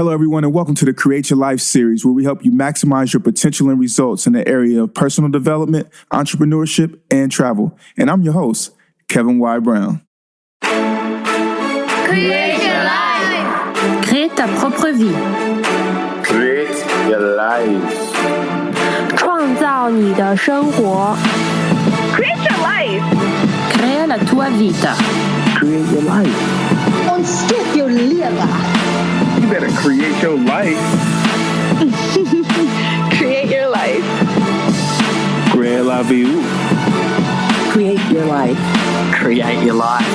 Hello, everyone, and welcome to the Create Your Life series, where we help you maximize your potential and results in the area of personal development, entrepreneurship, and travel. And I'm your host, Kevin Y. Brown. Create your life. Crée ta propre vie. Create your life. 创造你的生活。 Create your life. Crea la tua vita. Create your life. Ontdek jouw leven. You better create your life. Create your life. Create la vie. Create your life. Create your life.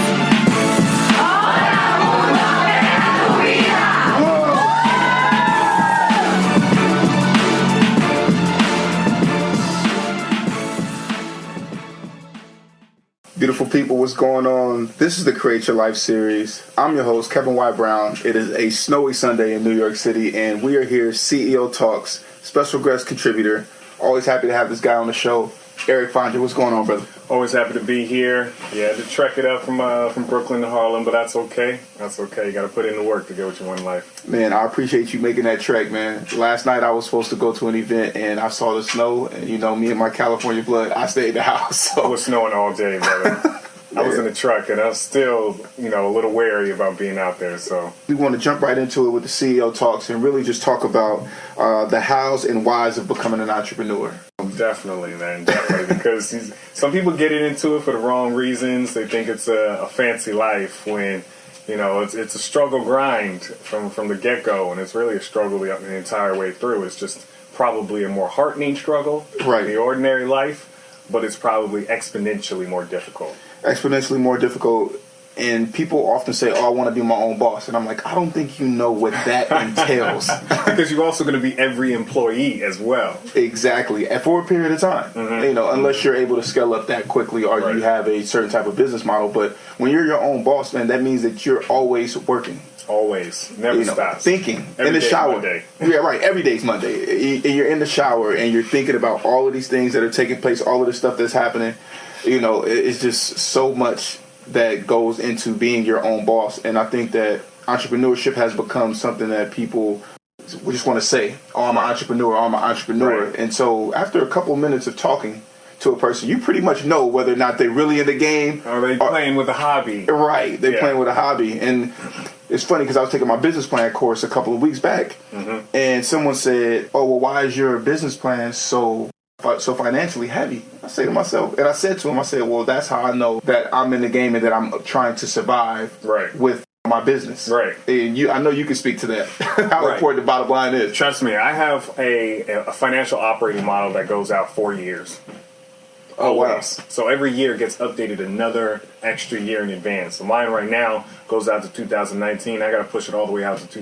Beautiful people, what's going on? This is the Create Your Life series. I'm your host, Kevin Y. Brown. It is a snowy Sunday in New York City, and we are here, CEO Talks, special guest contributor. Always happy to have this guy on the show, Eric Fondren. What's going on, brother? Always happy to be here. Yeah, to trek it up from Brooklyn to Harlem, but that's okay. That's okay. You got to put in the work to get what you want in life. Man, I appreciate you making that trek, man. Last night I was supposed to go to an event, and I saw the snow, and you know, me and my California blood, I stayed in the house. It So. was snowing all day, brother. I was in the truck, and I was still, a little wary about being out there, so. We want to jump right into it with the CEO Talks and really just talk about the hows and whys of becoming an entrepreneur. Definitely, man, definitely. Because some people get into it for the wrong reasons. They think it's a fancy life when, it's a struggle grind from the get-go, and it's really a struggle the entire way through. It's just probably a more heartening struggle Right. than the ordinary life, but it's probably exponentially more difficult. Exponentially more difficult, and people often say, oh, I want to be my own boss, and I'm like, I don't think you know what that entails. Because you're also going to be every employee as well. Exactly, and for a period of time, unless you're able to scale up that quickly or Right. you have a certain type of business model. But when you're your own boss, man, that means that you're always working. Always. Never stops. Thinking Every in the day is shower. Monday. Yeah, right. Every day's Monday. You're in the shower and you're thinking about all of these things that are taking place, all of the stuff that's happening. It's just so much that goes into being your own boss. And I think that entrepreneurship has become something that people just want to say, oh, I'm an entrepreneur, I'm an entrepreneur. Right. And so after a couple of minutes of talking to a person, you pretty much know whether or not they're really in the game. Are they playing with a hobby? Right. They're Yeah. playing with a hobby. And it's funny because I was taking my business plan course a couple of weeks back, and someone said, oh, well, why is your business plan so financially heavy? I say to myself, and I said to him, I said, well, that's how I know that I'm in the game and that I'm trying to survive Right. with my business. Right. And I know you can speak to that, how Right. important the bottom line is. Trust me, I have a financial operating model that goes out 4 years. Oh, wow. Always. So every year gets updated another extra year in advance. So mine right now goes out to 2019. I got to push it all the way out to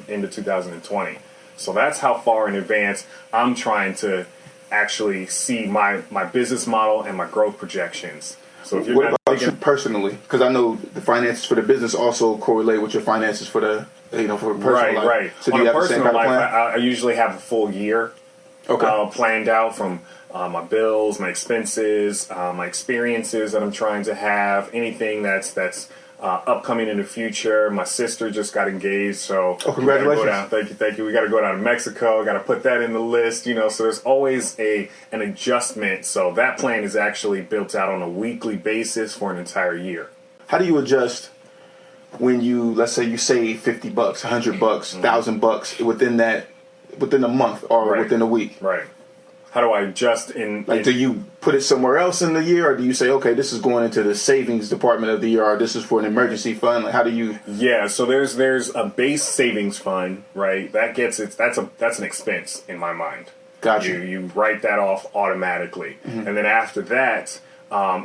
into 2020. So that's how far in advance I'm trying to actually see my business model and my growth projections. So if you're What not about thinking, you personally? Because I know the finances for the business also correlate with your finances for the, for personal life. right. So do On you a have the same personal kind of life, plan? I usually have a full year planned out from my bills, my expenses, my experiences that I'm trying to have, anything that's upcoming in the future. My sister just got engaged, so Oh, congratulations. we gotta go down, thank you. We got to go down to Mexico. Got to put that in the list, So there's always an adjustment. So that plan is actually built out on a weekly basis for an entire year. How do you adjust when let's say you save $50, $100, $1,000 within a month or Right. within a week? Right. How do I adjust Do you put it somewhere else in the year, or do you say, okay, this is going into the savings department of the year, or this is for an emergency fund? Like, how do you? Yeah, so there's a base savings fund, right? That's an expense in my mind. Gotcha. You write that off automatically, and then after that,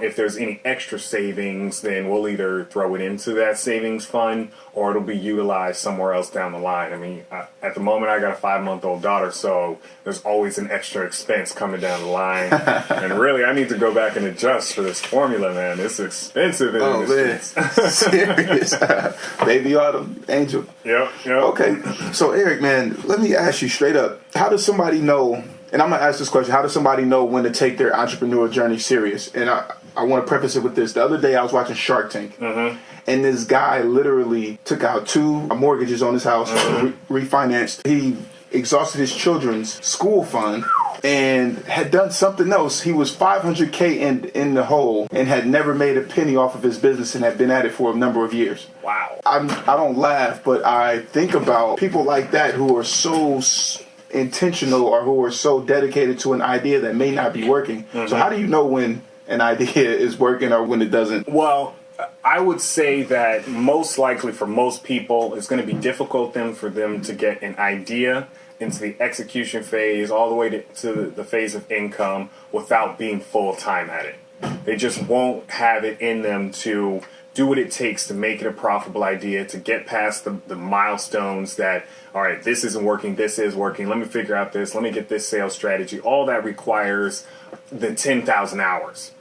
if there's any extra savings, then we'll either throw it into that savings fund or it'll be utilized somewhere else down the line. I mean, at the moment, I got a 5-month-old daughter, so there's always an extra expense coming down the line. And really, I need to go back and adjust for this formula, man. It's expensive in this. Serious. Baby Autumn, Angel. Yep. Okay, so Eric, man, let me ask you straight up. How does somebody know, and I'm going to ask this question, how does somebody know when to take their entrepreneurial journey serious? And I want to preface it with this. The other day I was watching Shark Tank, and this guy literally took out 2 mortgages on his house, refinanced. He exhausted his children's school fund and had done something else. He was $500K in the hole and had never made a penny off of his business and had been at it for a number of years. Wow. I don't laugh, but I think about people like that who are so intentional or who are so dedicated to an idea that may not be working. So how do you know when an idea is working or when it doesn't? Well, I would say that most likely for most people, it's going to be difficult for them to get an idea into the execution phase all the way to the phase of income without being full-time at it. They just won't have it in them to do what it takes to make it a profitable idea, to get past the milestones that, all right, this isn't working, this is working, let me figure out this, let me get this sales strategy. All that requires the 10,000 hours.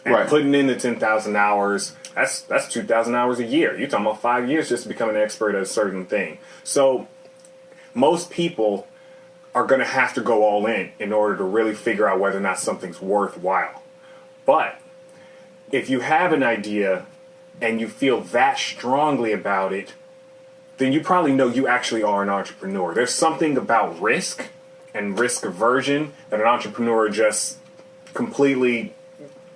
And right. Putting in the 10,000 hours, that's 2,000 hours a year. You're talking about 5 years just to become an expert at a certain thing. So most people are going to have to go all in order to really figure out whether or not something's worthwhile. But if you have an idea and you feel that strongly about it, then you probably know you actually are an entrepreneur. There's something about risk and risk aversion that an entrepreneur just completely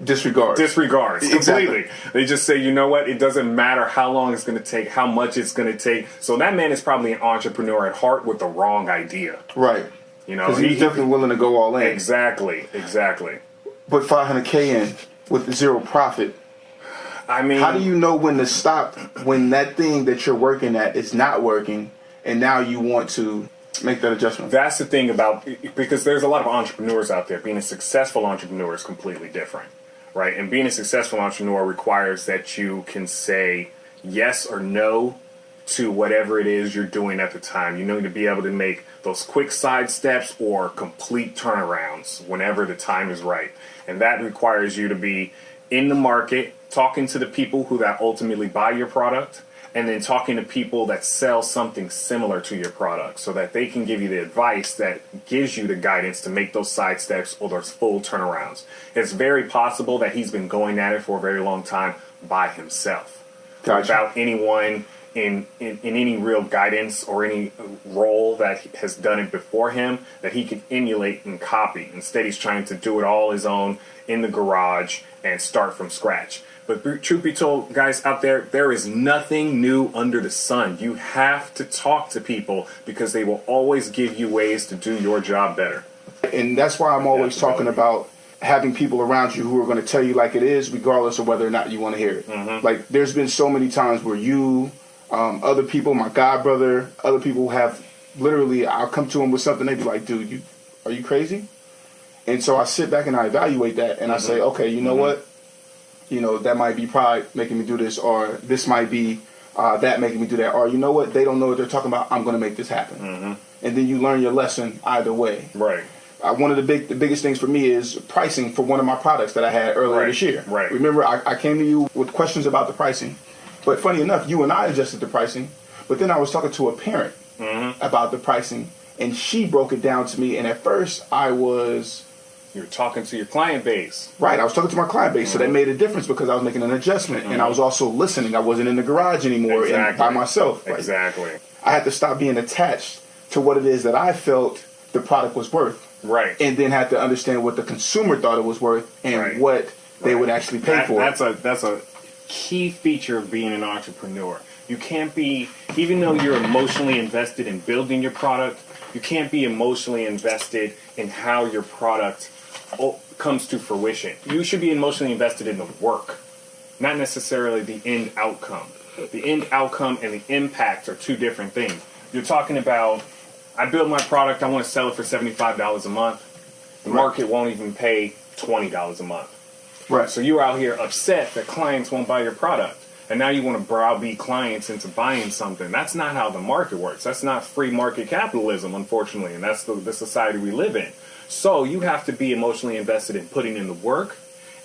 disregards completely. Exactly. They just say, you know what, it doesn't matter how long it's going to take, how much it's going to take. So that man is probably an entrepreneur at heart with the wrong idea. Right. You know, because he's definitely willing to go all in. Exactly. But 500K in with 0 profit. I mean, how do you know when to stop when that thing that you're working at is not working and now you want to make that adjustment? That's the thing about, because there's a lot of entrepreneurs out there. Being a successful entrepreneur is completely different, right? And being a successful entrepreneur requires that you can say yes or no to whatever it is you're doing at the time. You need to be able to make those quick side steps or complete turnarounds whenever the time is right. And that requires you to be in the market, talking to the people who that ultimately buy your product, and then talking to people that sell something similar to your product so that they can give you the advice that gives you the guidance to make those side steps or those full turnarounds. It's very possible that he's been going at it for a very long time by himself. Gotcha. Without anyone in any real guidance or any role that has done it before him that he could emulate and copy. Instead, he's trying to do it all his own in the garage and start from scratch. But truth be told, guys out there, there is nothing new under the sun. You have to talk to people because they will always give you ways to do your job better. And that's why I'm always talking about having people around you who are going to tell you like it is, regardless of whether or not you want to hear it. Mm-hmm. Like, there's been so many times where you, other people, my god brother, other people have literally, I'll come to them with something, they'd be like, dude, are you crazy? And so I sit back and I evaluate that, and I say, okay, you know what? You know, that might be pride making me do this, or this might be that making me do that, or you know what? They don't know what they're talking about. I'm going to make this happen. Mm-hmm. And then you learn your lesson either way. Right. One of the biggest things for me is pricing for one of my products that I had earlier this year. Right. Remember, I came to you with questions about the pricing, but funny enough, you and I adjusted the pricing. But then I was talking to a parent about the pricing, and she broke it down to me. And at first, you were talking to your client base. Right, I was talking to my client base, so that made a difference because I was making an adjustment, and I was also listening. I wasn't in the garage anymore and by myself. Right? Exactly. I had to stop being attached to what it is that I felt the product was worth. Right. And then had to understand what the consumer thought it was worth and what they would actually pay for it. That's a key feature of being an entrepreneur. You can't be, even though you're emotionally invested in building your product, you can't be emotionally invested in how your product comes to fruition. You should be emotionally invested in the work, not necessarily the end outcome. The end outcome and the impact are two different things. You're talking about, I build my product, I want to sell it for $75 a month. The market won't even pay $20 a month. Right. So you're out here upset that clients won't buy your product. And now you want to browbeat clients into buying something. That's not how the market works. That's not free market capitalism, unfortunately. And that's the society we live in. So you have to be emotionally invested in putting in the work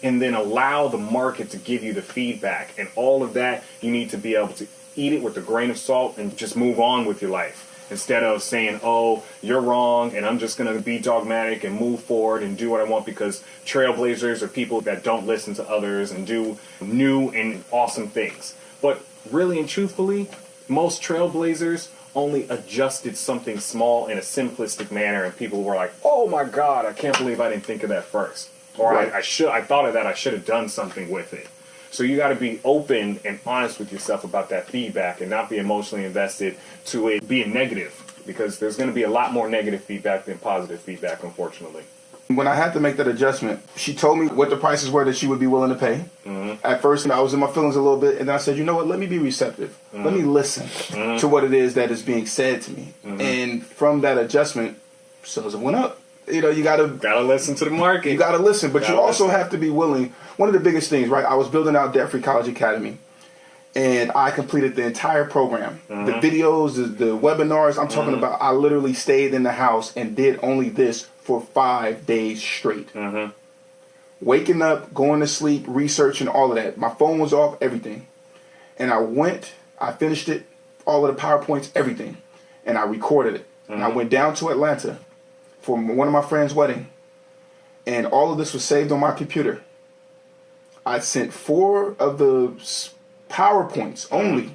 and then allow the market to give you the feedback. And all of that, you need to be able to eat it with a grain of salt and just move on with your life. Instead of saying, oh, you're wrong, and I'm just going to be dogmatic and move forward and do what I want, because trailblazers are people that don't listen to others and do new and awesome things. But really and truthfully, most trailblazers only adjusted something small in a simplistic manner, and people were like, oh my God, I can't believe I didn't think of that first. Or Right. I thought of that, I should have done something with it. So you got to be open and honest with yourself about that feedback and not be emotionally invested to it being negative, because there's going to be a lot more negative feedback than positive feedback, unfortunately. When I had to make that adjustment, she told me what the prices were that she would be willing to pay. Mm-hmm. At first, I was in my feelings a little bit, and then I said, you know what, let me be receptive. Mm-hmm. Let me listen to what it is that is being said to me. Mm-hmm. And from that adjustment, sales went up. You know, you gotta listen to the market. You gotta listen, but you also have to be willing. One of the biggest things, right? I was building out Debt Free College Academy, and I completed the entire program. Mm-hmm. The videos, the webinars. I'm talking about. I literally stayed in the house and did only this for 5 days straight. Mm-hmm. Waking up, going to sleep, researching, all of that. My phone was off, everything. And I finished it, all of the PowerPoints, everything, and I recorded it. Mm-hmm. And I went down to Atlanta for one of my friends' wedding, and all of this was saved on my computer. I sent 4 of the PowerPoints only,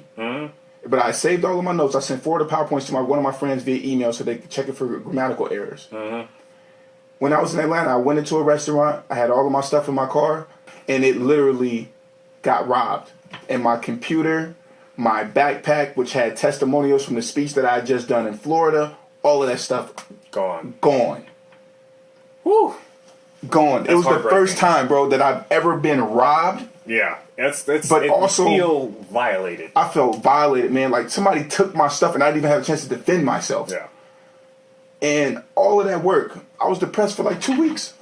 but I saved all of my notes. I sent 4 of the PowerPoints to one of my friends via email so they could check it for grammatical errors. When I was in Atlanta, I went into a restaurant. I had all of my stuff in my car, and it literally got robbed. And my computer, my backpack, which had testimonials from the speech that I had just done in Florida, all of that stuff gone. Woo. Gone. It was the first time, bro, that I've ever been robbed. Yeah, but also feel violated. I felt violated, man. Like somebody took my stuff, and I didn't even have a chance to defend myself. Yeah. And all of that work, I was depressed for like 2 weeks.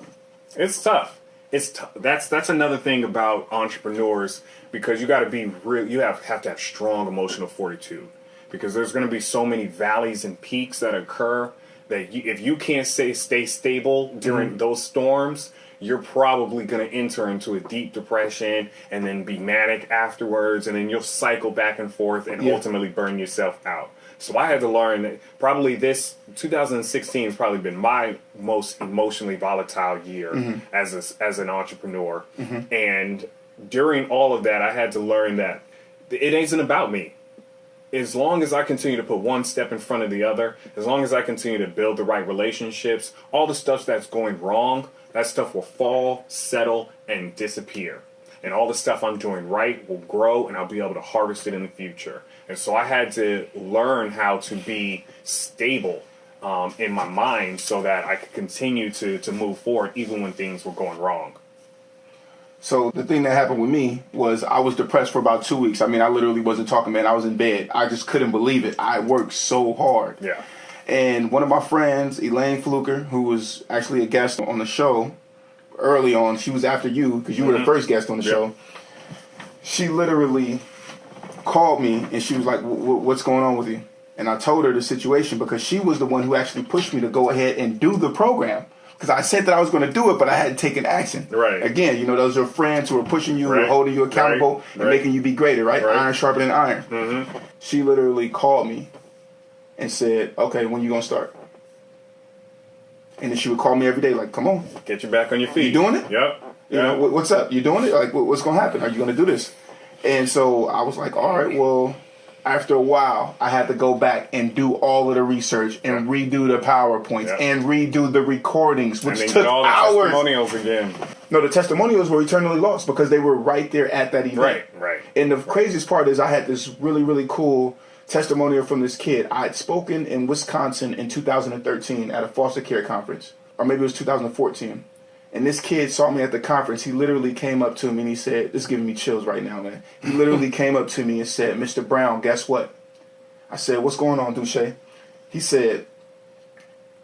It's tough. That's another thing about entrepreneurs, because you got to be real. You have to have strong emotional fortitude, because there's going to be so many valleys and peaks that occur that if you can't stay stable during those storms, you're probably going to enter into a deep depression and then be manic afterwards, and then you'll cycle back and forth and ultimately burn yourself out. So I had to learn that probably this 2016 has probably been my most emotionally volatile year as an entrepreneur. And during all of that, I had to learn that it isn't about me. As long as I continue to put one step in front of the other, as long as I continue to build the right relationships, all the stuff that's going wrong, that stuff will fall, settle, and disappear. And all the stuff I'm doing right will grow, and I'll be able to harvest it in the future. And so I had to learn how to be stable in my mind so that I could continue to move forward even when things were going wrong. So the thing that happened with me was I was depressed for about 2 weeks. I mean, I literally wasn't talking, man. I was in bed. I just couldn't believe it. I worked so hard. Yeah. And one of my friends, Elaine Fluker, who was actually a guest on the show early on, she was after you because you were the first guest on the show. She literally called me and she was like, what's going on with you? And I told her the situation because she was the one who actually pushed me to go ahead and do the program. Because I said that I was going to do it, but I hadn't taken action. Right. Again, you know, those are friends who are pushing you, who are holding you accountable, and making you be greater, right? Iron sharpening iron. She literally called me and said, okay, when you going to start? And then she would call me every day, like, come on. Get you back on your feet. You doing it? Yep. You know, what's up? You doing it? Like, what's going to happen? Are you going to do this? And so I was like, all right, well, after a while, I had to go back and do all of the research and redo the PowerPoints and redo the recordings, which and then took get all the hours. Testimonials again. No, the testimonials were eternally lost because they were right there at that event. Right. And the craziest part is I had this really, really cool testimonial from this kid. I had spoken in Wisconsin in 2013 at a foster care conference, or maybe it was 2014. And this kid saw me at the conference. He literally came up to me and he said, this is giving me chills right now, man. He literally came up to me and said, Mr. Brown, guess what? I said, what's going on, Duche? He said,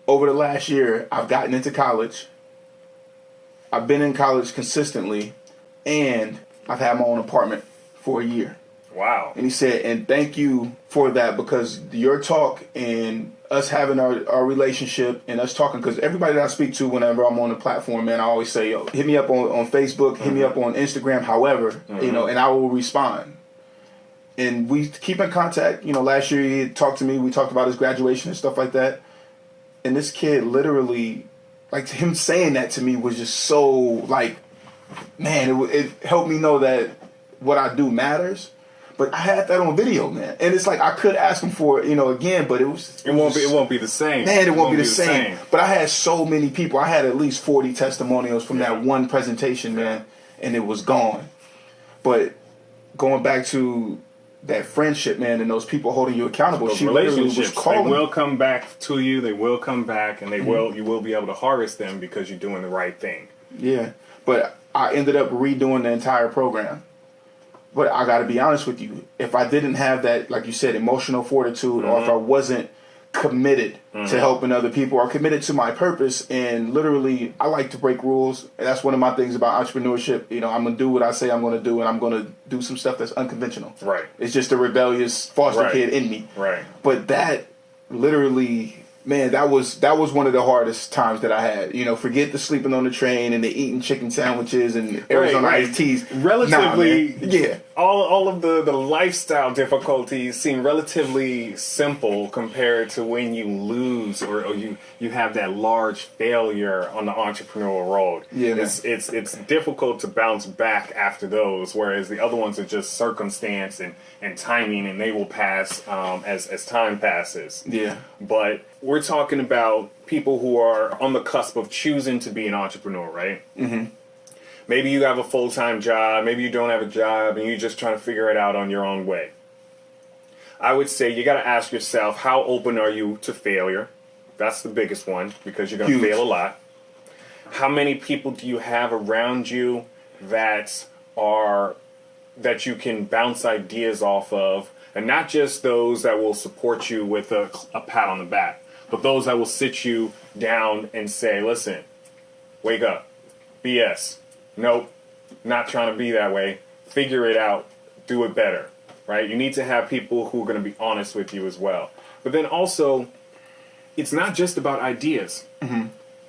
over the last year, I've gotten into college. I've been in college consistently, and I've had my own apartment for a year. Wow. And he said, and thank you for that, because your talk and us having our relationship and us talking, because everybody that I speak to whenever I'm on the platform, man, I always say, yo, hit me up on Facebook, hit me up on Instagram, however, you know, and I will respond. And we keep in contact. You know, last year he talked to me. We talked about his graduation and stuff like that. And this kid literally, like, him saying that to me was just so, like, man, it helped me know that what I do matters. But I had that on video, man. And it's like I could ask him for it, you know, again, but it won't be the same. Man, it won't be the same. But I had so many people. I had at least 40 testimonials from that one presentation, man, and it was gone. But going back to that friendship, man, and those people holding you accountable, those she literally was calling. They will come back to you. They will come back, and you will be able to harvest them because you're doing the right thing. Yeah, but I ended up redoing the entire program. But I got to be honest with you. If I didn't have that, like you said, emotional fortitude, or if I wasn't committed to helping other people or committed to my purpose, and literally, I like to break rules. And that's one of my things about entrepreneurship. You know, I'm going to do what I say I'm going to do, and I'm going to do some stuff that's unconventional. Right. It's just a rebellious foster kid in me. Right. But that literally... Man, that was one of the hardest times that I had. You know, forget the sleeping on the train and the eating chicken sandwiches and Arizona iced teas. Relatively, yeah. All of the lifestyle difficulties seem relatively simple compared to when you lose or you have that large failure on the entrepreneurial road. Yeah, man. It's difficult to bounce back after those, whereas the other ones are just circumstance and timing, and they will pass as time passes. Yeah. But we're talking about people who are on the cusp of choosing to be an entrepreneur, right? Mm-hmm. Maybe you have a full-time job. Maybe you don't have a job, and you're just trying to figure it out on your own way. I would say you got to ask yourself, how open are you to failure? That's the biggest one, because you're going to fail a lot. How many people do you have around you that you can bounce ideas off of, and not just those that will support you with a pat on the back, but those that will sit you down and say, listen, wake up, BS, nope, not trying to be that way, figure it out, do it better, right? You need to have people who are going to be honest with you as well. But then also, it's not just about ideas. Mm-hmm.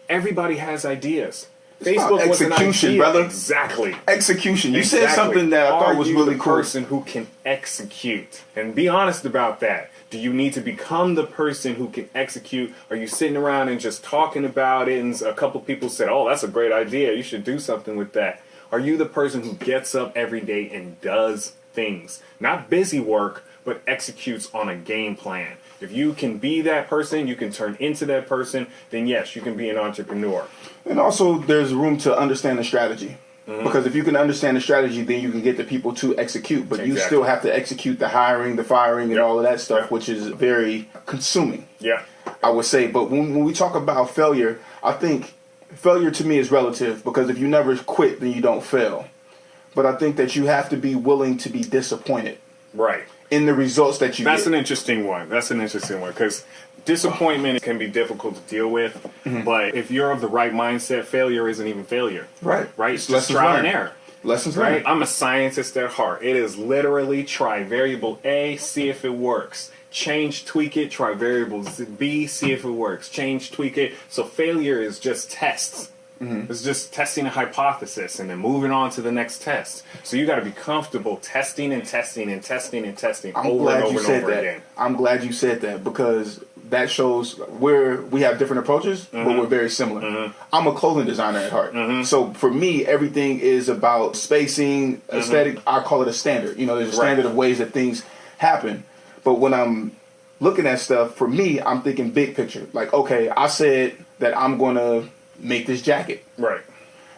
Everybody has ideas. Facebook was an idea, brother. Exactly. Execution. You said something that I thought was really cool. Are you the person who can execute? And be honest about that. Do you need to become the person who can execute? Are you sitting around and just talking about it, and a couple people said, oh, that's a great idea, you should do something with that? Are you the person who gets up every day and does things? Not busy work, but executes on a game plan. If you can be that person, you can turn into that person, then yes, you can be an entrepreneur. And also, there's room to understand the strategy. Mm-hmm. Because if you can understand the strategy, then you can get the people to execute. But you still have to execute the hiring, the firing, and all of that stuff, which is very consuming. Yeah. I would say. But when we talk about failure, I think failure to me is relative, because if you never quit, then you don't fail. But I think that you have to be willing to be disappointed. Right. In the results that you get. That's an interesting one. Because disappointment can be difficult to deal with. Mm-hmm. But if you're of the right mindset, failure isn't even failure. Right. It's just trial and error. Lessons learned. I'm a scientist at heart. It is literally try variable A, see if it works. Change, tweak it, try variable B, see if it works. Change, tweak it. So failure is just tests. Mm-hmm. It's just testing a hypothesis and then moving on to the next test. So you got to be comfortable testing and testing and testing and testing over and over again. I'm glad you said that, because that shows we have different approaches, but we're very similar. Mm-hmm. I'm a clothing designer at heart. Mm-hmm. So for me, everything is about spacing, aesthetic. I call it a standard. You know, there's a standard of ways that things happen. But when I'm looking at stuff, for me, I'm thinking big picture. Like, okay, I said that I'm going to make this jacket. Right.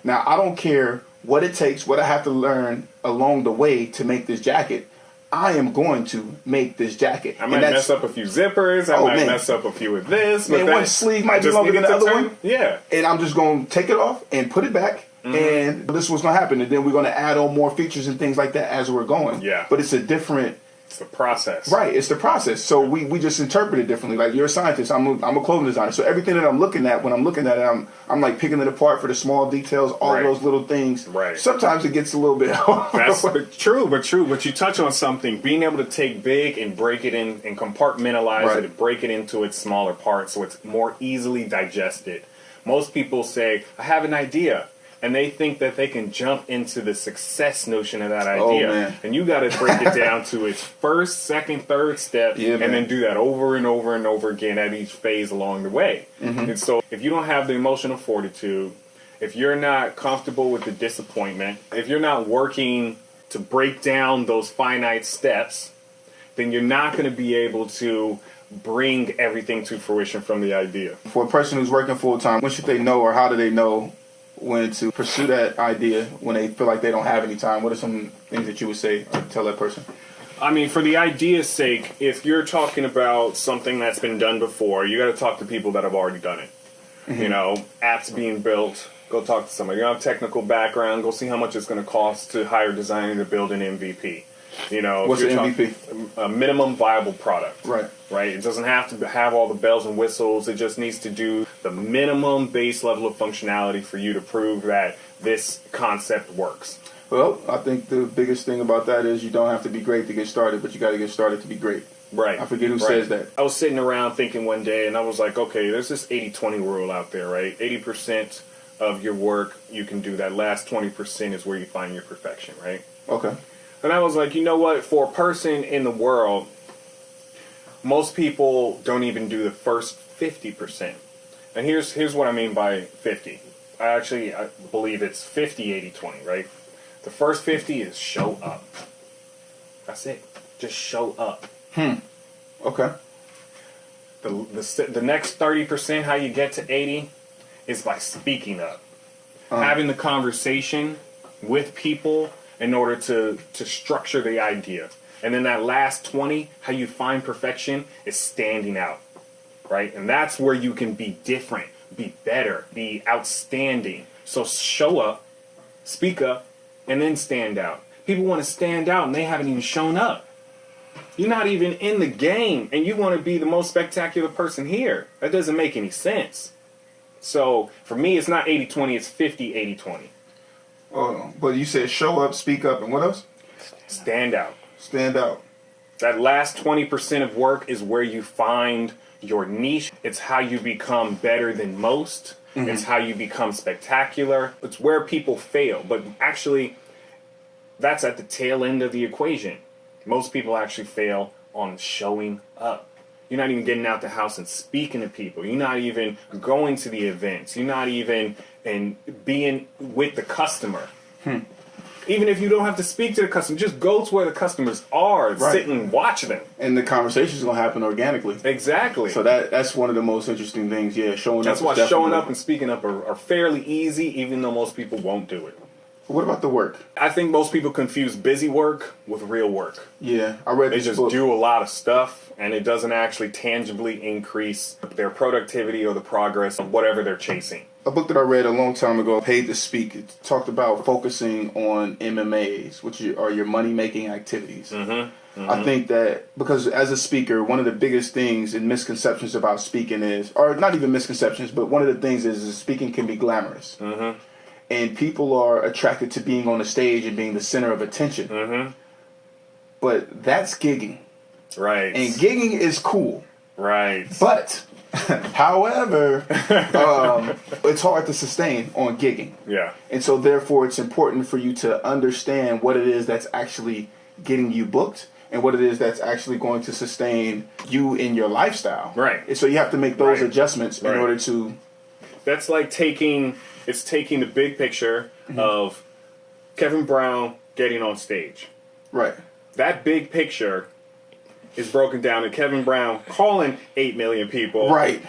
Now, I don't care what it takes, what I have to learn along the way to make this jacket. I am going to make this jacket. I might mess up a few zippers. I might mess up a few of this. Man, one sleeve might be longer than the other one. Yeah. And I'm just going to take it off and put it back. Mm-hmm. And this is what's going to happen. And then we're going to add on more features and things like that as we're going. Yeah. But it's a different... It's the process. Right, it's the process. So we just interpret it differently. Like, you're a scientist, I'm a clothing designer. So everything that I'm looking at, when I'm looking at it, I'm like picking it apart for the small details, all those little things. Right. Sometimes it gets a little bit That's true. But you touch on something, being able to take big and break it in and compartmentalize it and break it into its smaller parts so it's more easily digested. Most people say, I have an idea. and they think that they can jump into the success notion of that Oh, idea. man. And you got to break it down to its first, second, third step, Yeah, man. and then do that over and over and over again at each phase along the way. And so if you don't have the emotional fortitude, if you're not comfortable with the disappointment, if you're not working to break down those finite steps, then you're not going to be able to bring everything to fruition from the idea. For a person who's working full time, when should they know, or how do they know when to pursue that idea when they feel like they don't have any time? What are some things that you would say or tell that person? I mean, for the idea's sake, if you're talking about something that's been done before, you got to talk to people that have already done it. You know, apps being built, go talk to somebody. You have a technical background, go see how much it's going to cost to hire a designer to build an MVP. You know, What's if you're an MVP? A minimum viable product. Right. Right. It doesn't have to have all the bells and whistles. It just needs to do the minimum base level of functionality for you to prove that this concept works. Well, I think the biggest thing about that is you don't have to be great to get started, but you got to get started to be great. Right. I forget who says that. I was sitting around thinking one day, and I was like, okay, there's this 80-20 rule out there, right? 80% of your work you can do. That last 20% is where you find your perfection, right? Okay. And I was like, you know what? For a person in the world, most people don't even do the first 50%. And here's what I mean by 50. I believe it's 50-80-20, right? The first 50 is show up. That's it. Just show up. Okay. The next 30%, how you get to 80, is by speaking up. Having the conversation with people in order to structure the idea. And then that last 20, how you find perfection, is standing out. Right? And that's where you can be different, be better, be outstanding. So show up, speak up, and then stand out. People want to stand out and they haven't even shown up. You're not even in the game, and you want to be the most spectacular person here. That doesn't make any sense. So, for me, it's not 80-20, it's 50-80-20. Oh, but you said show up, speak up, and what else? Stand out. Stand out. That last 20% of work is where you find your niche. It's how you become better than most. It's how you become spectacular. It's where people fail. But actually, that's at the tail end of the equation. Most people actually fail on showing up. You're not even getting out the house and speaking to people. You're not even going to the events. You're not even being with the customer. Even if you don't have to speak to the customer, just go to where the customers are and sit and watch them. And the conversation's going to happen organically. Exactly. So that's one of the most interesting things. Yeah, showing up. That's why showing up and speaking up are fairly easy, even though most people won't do it. What about the work? I think most people confuse busy work with real work. Yeah, I read They this just book. do a lot of stuff, and it doesn't actually tangibly increase their productivity or the progress of whatever they're chasing. A book that I read a long time ago, Paid to Speak, it talked about focusing on MMAs, which are your money-making activities. I think that because as a speaker, one of the biggest things and misconceptions about speaking is, or not even misconceptions, but one of the things is speaking can be glamorous. And people are attracted to being on the stage and being the center of attention. But that's gigging. Right. And gigging is cool. Right. But, however, it's hard to sustain on gigging. Yeah. And so, therefore, it's important for you to understand what it is that's actually getting you booked and what it is that's actually going to sustain you in your lifestyle. Right. And so you have to make those adjustments in Right. order to... That's like taking the big picture of Kevin Brown getting on stage. Right. That big picture is broken down to Kevin Brown calling 8 million people. Right.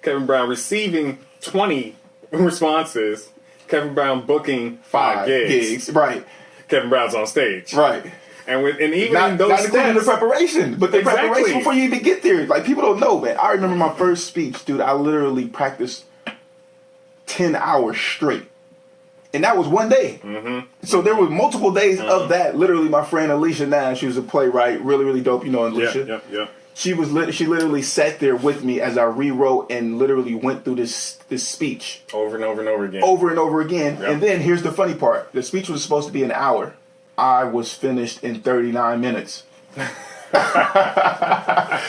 Kevin Brown receiving 20 responses. Kevin Brown booking 5 gigs. Right. Kevin Brown's on stage. Right. And even Not, in those not including the steps, preparation, but the Exactly. preparation before you even get there. Like, people don't know, man. I remember my first speech, dude. I literally practiced 10 hours straight. And that was one day. So there were multiple days of that. Literally, my friend Alicia Nash, she was a playwright, really, really dope. You know Alicia. Yeah. She literally sat there with me as I rewrote and literally went through this speech Over and over and over again. over and over again. Yep. And then here's the funny part: the speech was supposed to be an hour. I was finished in 39 minutes.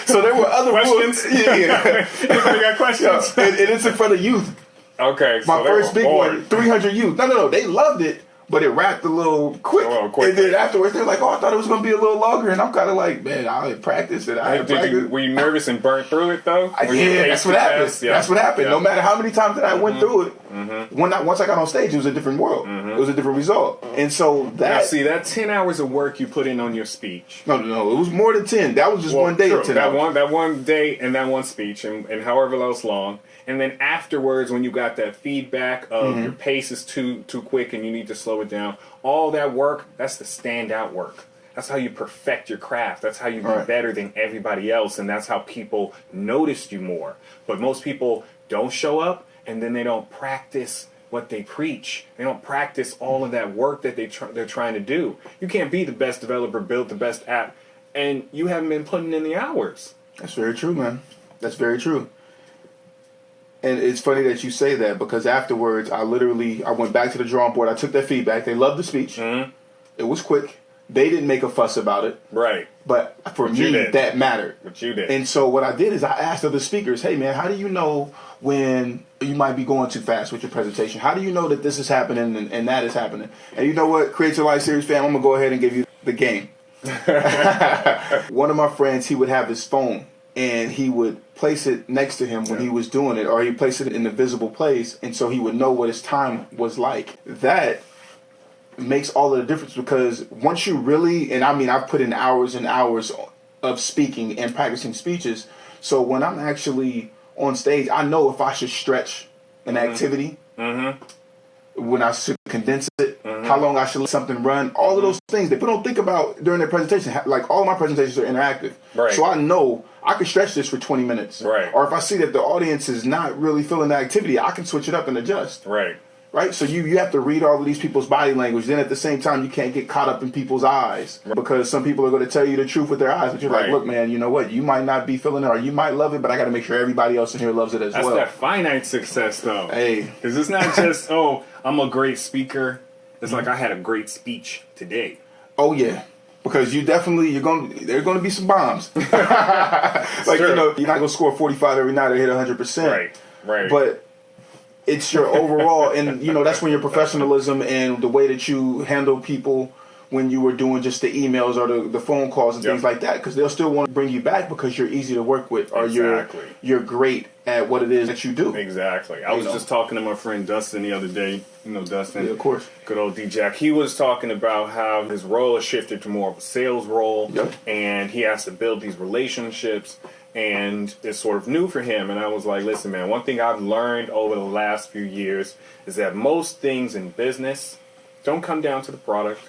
So there were other Questions? Yeah. Anybody got questions? And it's in front of youth. Okay, so My they first were big bored. one, 300 youth. No, they loved it, but it wrapped a little quick. And then afterwards, they're like, "Oh, I thought it was going to be a little longer." And I'm kind of like, "Man, I practiced it. Were you nervous and burnt through it though? Yeah, that's what happened. Yeah. That's what happened. Yeah. No matter how many times that I went through it, once I got on stage, it was a different world. It was a different result. And so Now, see, that 10 hours of work you put in on your speech. No, it was more than 10. That was just one day of 10 hours. That one day and that one speech and however else long. And then afterwards, when you got that feedback of your pace is too quick and you need to slow it down, all that work, that's the standout work. That's how you perfect your craft. That's how you be better than everybody else. And that's how people notice you more. But most people don't show up and then they don't practice what they preach. They don't practice all of that work that they're trying to do. You can't be the best developer, build the best app, and you haven't been putting in the hours. That's very true, man. That's very true. And it's funny that you say that because afterwards, I went back to the drawing board. I took their feedback. They loved the speech. It was quick. They didn't make a fuss about it. Right. But for me, that mattered. But you did. And so what I did is I asked other speakers, "Hey, man, how do you know when you might be going too fast with your presentation? How do you know that this is happening and that is happening?" And you know what, Create Your Life Series fam, I'm going to go ahead and give you the game. One of my friends, he would have his phone and he would place it next to him when he was doing it, or he'd place it in a visible place, and so he would know what his time was like. That makes all of the difference because once you really, and I mean, I've put in hours and hours of speaking and practicing speeches, so when I'm actually on stage, I know if I should stretch an activity, when I should condense it, how long I should let something run, all of those things that people don't think about during their presentation. Like all my presentations are interactive. Right. So I know I can stretch this for 20 minutes. Right. Or if I see that the audience is not really feeling the activity, I can switch it up and adjust. Right. Right? So you have to read all of these people's body language. Then at the same time, you can't get caught up in people's eyes because some people are going to tell you the truth with their eyes. But you're like, look, man, you know what? You might not be feeling it or you might love it, but I got to make sure everybody else in here loves it as well. That's that finite success, though. Hey. Because it's not just, oh, I'm a great speaker. It's like I had a great speech today. Oh, yeah. Because there's going to be some bombs. Like, true. you know, you're not going to score 45 every night or hit 100%. Right. But it's your overall, and you know, that's when your professionalism and the way that you handle people when you were doing just the emails or the phone calls and things like that, because they'll still want to bring you back because you're easy to work with or you're great at what it is that you do. Exactly. I was just talking to my friend Dustin the other day. You know Dustin? Yeah, of course. Good old D-Jack. He was talking about how his role has shifted to more of a sales role, and he has to build these relationships, and it's sort of new for him. And I was like, listen, man, one thing I've learned over the last few years is that most things in business don't come down to the product.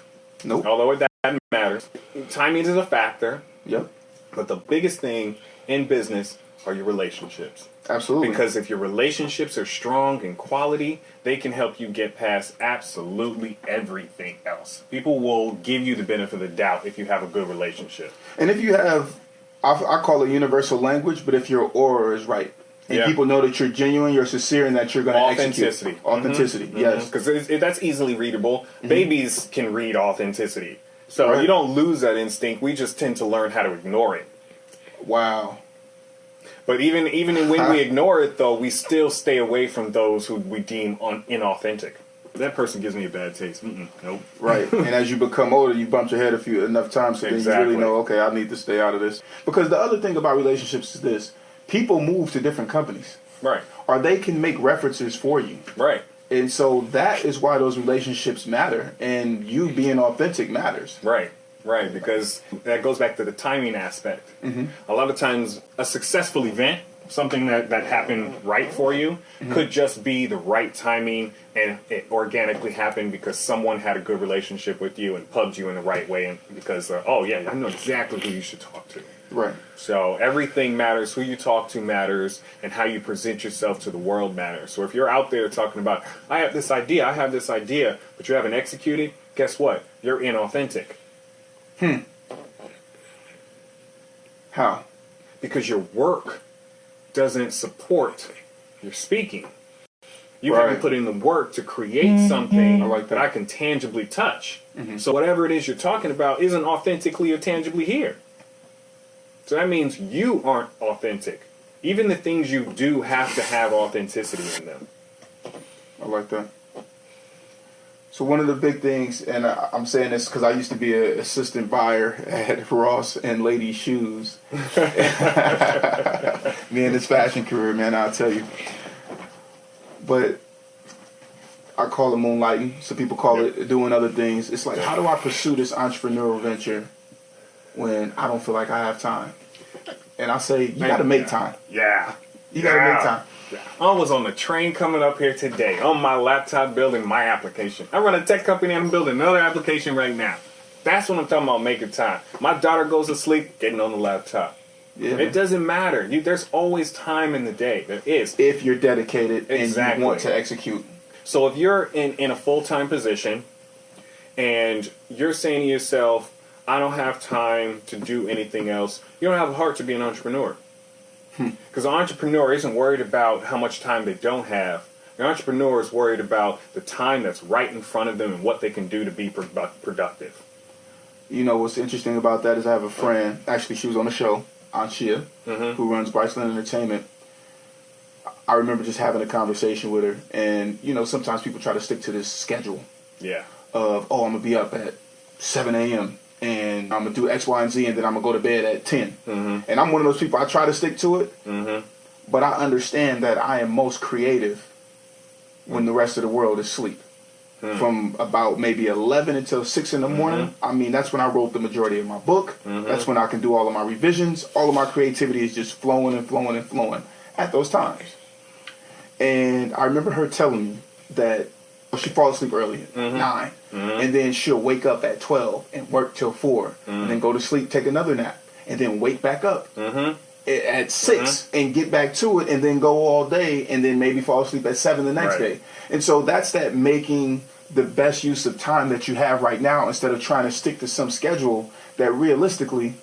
Nope. Although that matters. Timing is a factor. Yep. But the biggest thing in business are your relationships. Absolutely. Because if your relationships are strong and quality, they can help you get past absolutely everything else. People will give you the benefit of the doubt if you have a good relationship. And if you have, I call it universal language, but if your aura is right. And people know that you're genuine, you're sincere, and that you're going to execute. Authenticity, yes. Because that's easily readable. Babies can read authenticity. So you don't lose that instinct. We just tend to learn how to ignore it. Wow. But even when we ignore it, though, we still stay away from those who we deem inauthentic. That person gives me a bad taste. Nope. Right. And as you become older, you bump your head enough times so then you really know, okay, I need to stay out of this. Because the other thing about relationships is this. People move to different companies. Right. Or they can make references for you. Right. And so that is why those relationships matter. And you being authentic matters. Right. Right. Because that goes back to the timing aspect. A lot of times a successful event, something that happened right for you, could just be the right timing and it organically happened because someone had a good relationship with you and pubbed you in the right way and because, I know exactly who you should talk to. Right. So everything matters. Who you talk to matters, and how you present yourself to the world matters. So if you're out there talking about, I have this idea, but you haven't executed, guess what? You're inauthentic. How? Because your work doesn't support your speaking. You haven't put in the work to create something that I can tangibly touch. So whatever it is you're talking about isn't authentically or tangibly here. So that means you aren't authentic. Even the things you do have to have authenticity in them. I like that. So one of the big things, and I'm saying this because I used to be an assistant buyer at Ross and Ladies Shoes. Me and this fashion career, man, I'll tell you. But I call it moonlighting. Some people call it doing other things. It's like, how do I pursue this entrepreneurial venture when I don't feel like I have time? And I say, you got to make time. Yeah. You got to make time. I was on the train coming up here today on my laptop building my application. I run a tech company and I'm building another application right now. That's what I'm talking about, making time. My daughter goes to sleep, getting on the laptop. Yeah, it doesn't matter. There's always time in the day. There is. If you're dedicated Exactly. and you want to execute. So if you're in a full-time position and you're saying to yourself, I don't have time to do anything else, you don't have a heart to be an entrepreneur. Because an entrepreneur isn't worried about how much time they don't have. An entrepreneur is worried about the time that's right in front of them and what they can do to be productive. You know, what's interesting about that is I have a friend, actually she was on the show, Aunt Shia, who runs Bryceland Entertainment. I remember just having a conversation with her, and, you know, sometimes people try to stick to this schedule. Yeah. Of, I'm going to be up at 7 a.m., and I'm going to do X, Y, and Z, and then I'm going to go to bed at 10. And I'm one of those people, I try to stick to it, but I understand that I am most creative when the rest of the world is asleep. From about maybe 11 until 6 in the morning, I mean, that's when I wrote the majority of my book. That's when I can do all of my revisions. All of my creativity is just flowing and flowing and flowing at those times. And I remember her telling me that she falls asleep early at 9, and then she'll wake up at 12 and work till 4, and then go to sleep, take another nap, and then wake back up at 6 and get back to it, and then go all day, and then maybe fall asleep at 7 the next day. And so that's that making the best use of time that you have right now instead of trying to stick to some schedule that realistically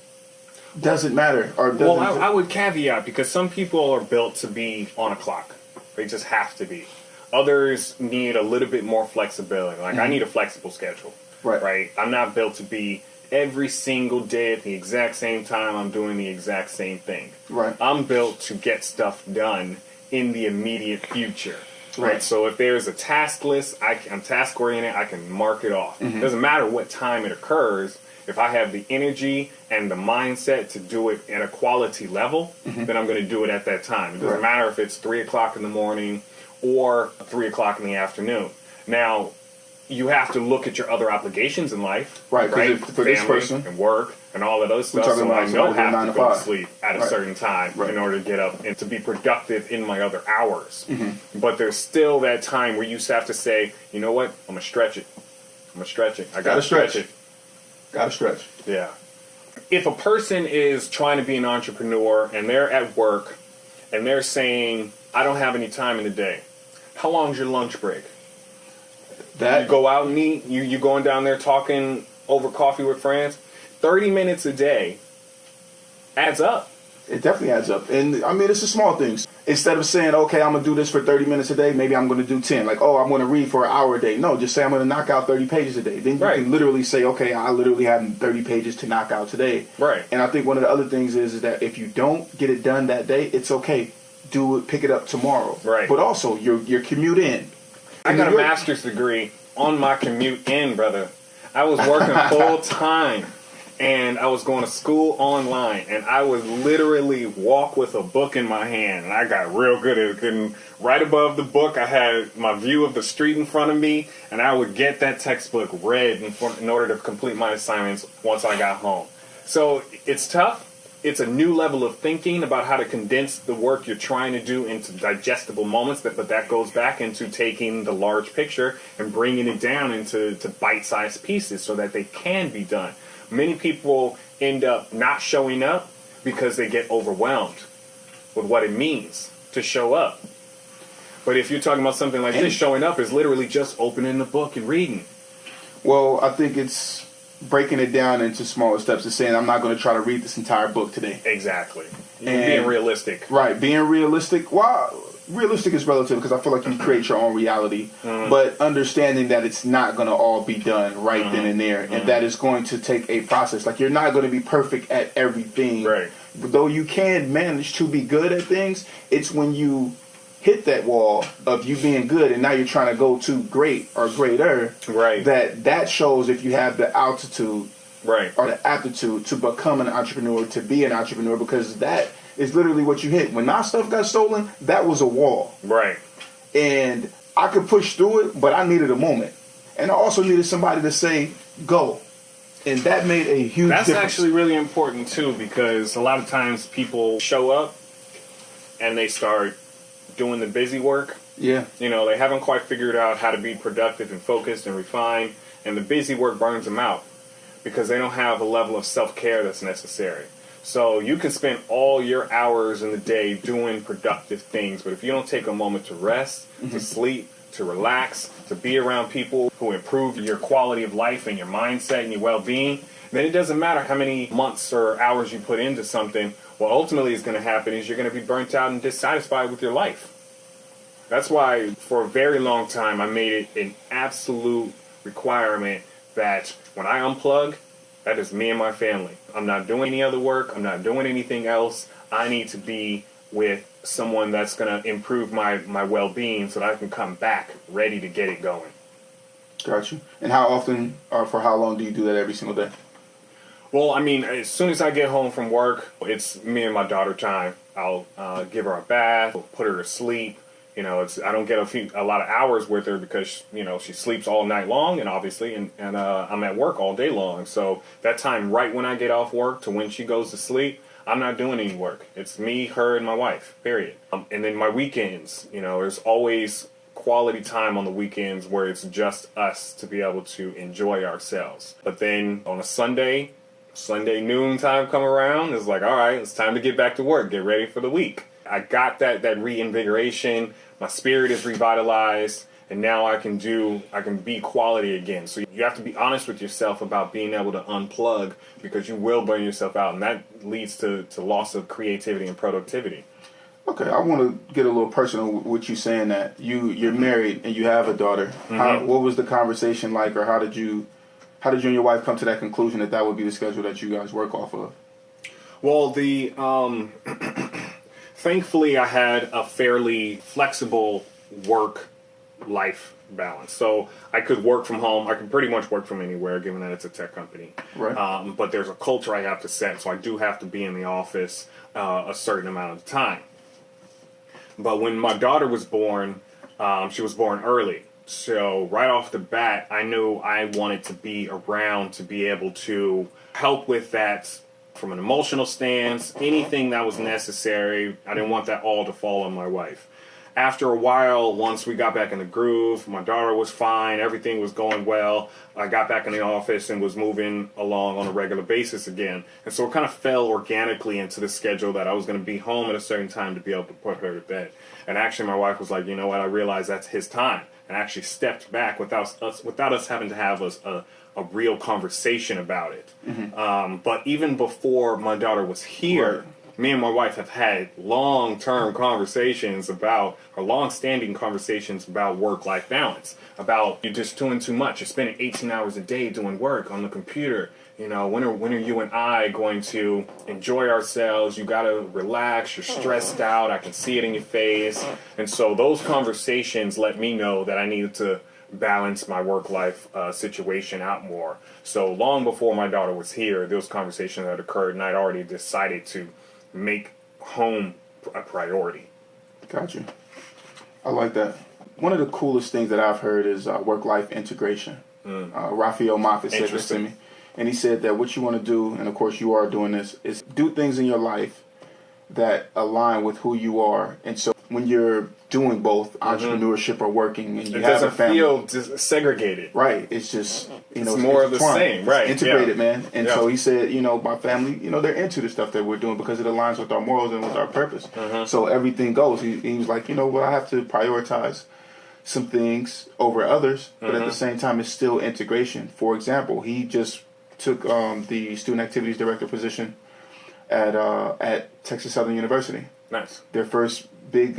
doesn't matter. Or doesn't. Well, I would caveat, because some people are built to be on a clock. They just have to be. Others need a little bit more flexibility. Like, I need a flexible schedule. Right? I'm not built to be every single day at the exact same time I'm doing the exact same thing. Right. I'm built to get stuff done in the immediate future. Right. So if there's a task list, I'm task oriented, I can mark it off. It doesn't matter what time it occurs. If I have the energy and the mindset to do it at a quality level, then I'm going to do it at that time. It doesn't matter if it's 3 o'clock in the morning or 3 o'clock in the afternoon. Now, you have to look at your other obligations in life. Right. For Family this person and work and all that other stuff. talking So about I know somebody have to doing go 9 to to sleep at a certain time in order to get up and to be productive in my other hours. But there's still that time where you have to say, you know what, I'm going to stretch it. I got to stretch it. Got to stretch. Yeah. If a person is trying to be an entrepreneur and they're at work and they're saying, I don't have any time in the day, how long's your lunch break? You go out and eat? You going down there talking over coffee with friends? 30 minutes a day adds up. It definitely adds up. And, I mean, it's the small things. Instead of saying, okay, I'm going to do this for 30 minutes a day, maybe I'm going to do 10. Like, I'm going to read for an hour a day. No, just say I'm going to knock out 30 pages a day. Then you can literally say, okay, I literally have 30 pages to knock out today. Right. And I think one of the other things is that if you don't get it done that day, it's okay. Do it, pick it up tomorrow. Right. But also, your commute in. I got a master's degree on my commute in, brother. I was working full time. And I was going to school online, and I would literally walk with a book in my hand, and I got real good at it. And right above the book, I had my view of the street in front of me, and I would get that textbook read in order to complete my assignments once I got home. So it's tough. It's a new level of thinking about how to condense the work you're trying to do into digestible moments, but that goes back into taking the large picture and bringing it down into bite-sized pieces so that they can be done. Many people end up not showing up because they get overwhelmed with what it means to show up. But if you're talking about something like this, showing up is literally just opening the book and reading. Well, I think it's breaking it down into smaller steps and saying, I'm not going to try to read this entire book today. Exactly. And being realistic. Right, being realistic. Well, realistic is relative because I feel like you create your own reality, but understanding that it's not going to all be done right then and there, and that it's going to take a process. Like, you're not going to be perfect at everything. Right. Though you can manage to be good at things, it's when you hit that wall of you being good, and now you're trying to go to great or greater. Right. That shows if you have the altitude, right, or the aptitude to become an entrepreneur, to be an entrepreneur, because that is literally what you hit. When my stuff got stolen, that was a wall. Right. And I could push through it, but I needed a moment. And I also needed somebody to say, go. And that made a huge difference. That's actually really important, too, because a lot of times people show up and they start doing the busy work. Yeah. You know, they haven't quite figured out how to be productive and focused and refined, and the busy work burns them out because they don't have a level of self-care that's necessary. So you can spend all your hours in the day doing productive things, but if you don't take a moment to rest, to sleep, to relax, to be around people who improve your quality of life and your mindset and your well-being, then it doesn't matter how many months or hours you put into something. What ultimately is going to happen is you're going to be burnt out and dissatisfied with your life. That's why for a very long time I made it an absolute requirement that when I unplug, that is me and my family. I'm not doing any other work. I'm not doing anything else. I need to be with someone that's going to improve my well-being so that I can come back ready to get it going. Got you. And how often or for how long do you do that every single day? Well, I mean, as soon as I get home from work, it's me and my daughter time. I'll give her a bath, put her to sleep. You know, I don't get a lot of hours with her because, you know, she sleeps all night long, and obviously, and I'm at work all day long. So that time right when I get off work to when she goes to sleep, I'm not doing any work. It's me, her, and my wife, period. And then my weekends, you know, there's always quality time on the weekends where it's just us to be able to enjoy ourselves. But then on a Sunday noon time come around, it's like, all right, it's time to get back to work, get ready for the week. I got that reinvigoration, my spirit is revitalized, and now I can be quality again. So you have to be honest with yourself about being able to unplug, because you will burn yourself out, and that leads to loss of creativity and productivity. Okay, I want to get a little personal with you saying that you're married and you have a daughter. What was the conversation like, or how did you and your wife come to that conclusion that would be the schedule that you guys work off of? Well, thankfully I had a fairly flexible work-life balance. So I could work from home. I could pretty much work from anywhere, given that it's a tech company. Right. But there's a culture I have to set, so I do have to be in the office a certain amount of time. But when my daughter was born, she was born early. So right off the bat, I knew I wanted to be around to be able to help with that from an emotional stance, anything that was necessary. I didn't want that all to fall on my wife. After a while, once we got back in the groove, my daughter was fine, everything was going well. I got back in the office and was moving along on a regular basis again. And so it kind of fell organically into the schedule that I was going to be home at a certain time to be able to put her to bed. And actually my wife was like, you know what, I realized that's his time. And actually stepped back without us having to have a real conversation about it. But even before my daughter was here, right, me and my wife have had long-standing conversations about work-life balance, about you're just doing too much. You're spending 18 hours a day doing work on the computer. You know, when are you and I going to enjoy ourselves? You got to relax. You're stressed out. I can see it in your face. And so those conversations let me know that I needed to balance my work-life situation out more. So long before my daughter was here, those conversations had occurred, and I'd already decided to make home a priority. Gotcha. I like that. One of the coolest things that I've heard is work-life integration. Raphael Moffitt said this to me. And he said that what you want to do, and of course you are doing this, is do things in your life that align with who you are. And so when you're doing both entrepreneurship or working, and you have a family, it doesn't feel segregated. Right. It's just, it's more of the same. Right. Integrated, man. And so he said, my family, they're into the stuff that we're doing because it aligns with our morals and with our purpose. So everything goes. He was like, I have to prioritize some things over others, but at the same time, it's still integration. For example, he just took the student activities director position at Texas Southern University. Nice. Their first big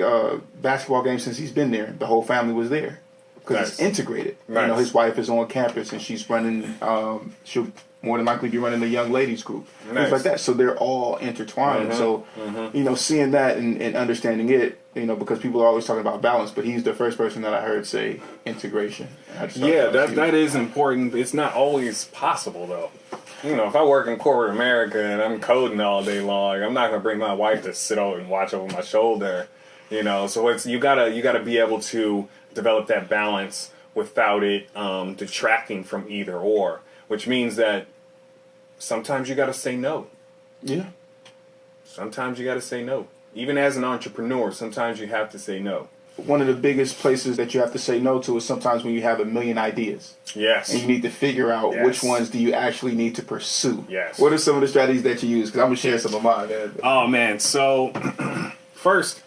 basketball game since he's been there. The whole family was there because it's integrated. Nice. His wife is on campus and she's running. She'll more than likely be running the young ladies group, Nice. things like that. So they're all intertwined. So, seeing that and understanding it, because people are always talking about balance, but he's the first person that I heard say integration. I just thought was huge. That is important. It's not always possible, though. If I work in corporate America and I'm coding all day long, I'm not going to bring my wife to sit over and watch over my shoulder. So it's you gotta be able to develop that balance without it detracting from either or, which means that sometimes you got to say no. Yeah. Sometimes you got to say no. Even as an entrepreneur, sometimes you have to say no. One of the biggest places that you have to say no to is sometimes when you have a million ideas. Yes. And you need to figure out Yes. which ones do you actually need to pursue. Yes. What are some of the strategies that you use? Because I'm going to share some of mine. Oh, man. So, first,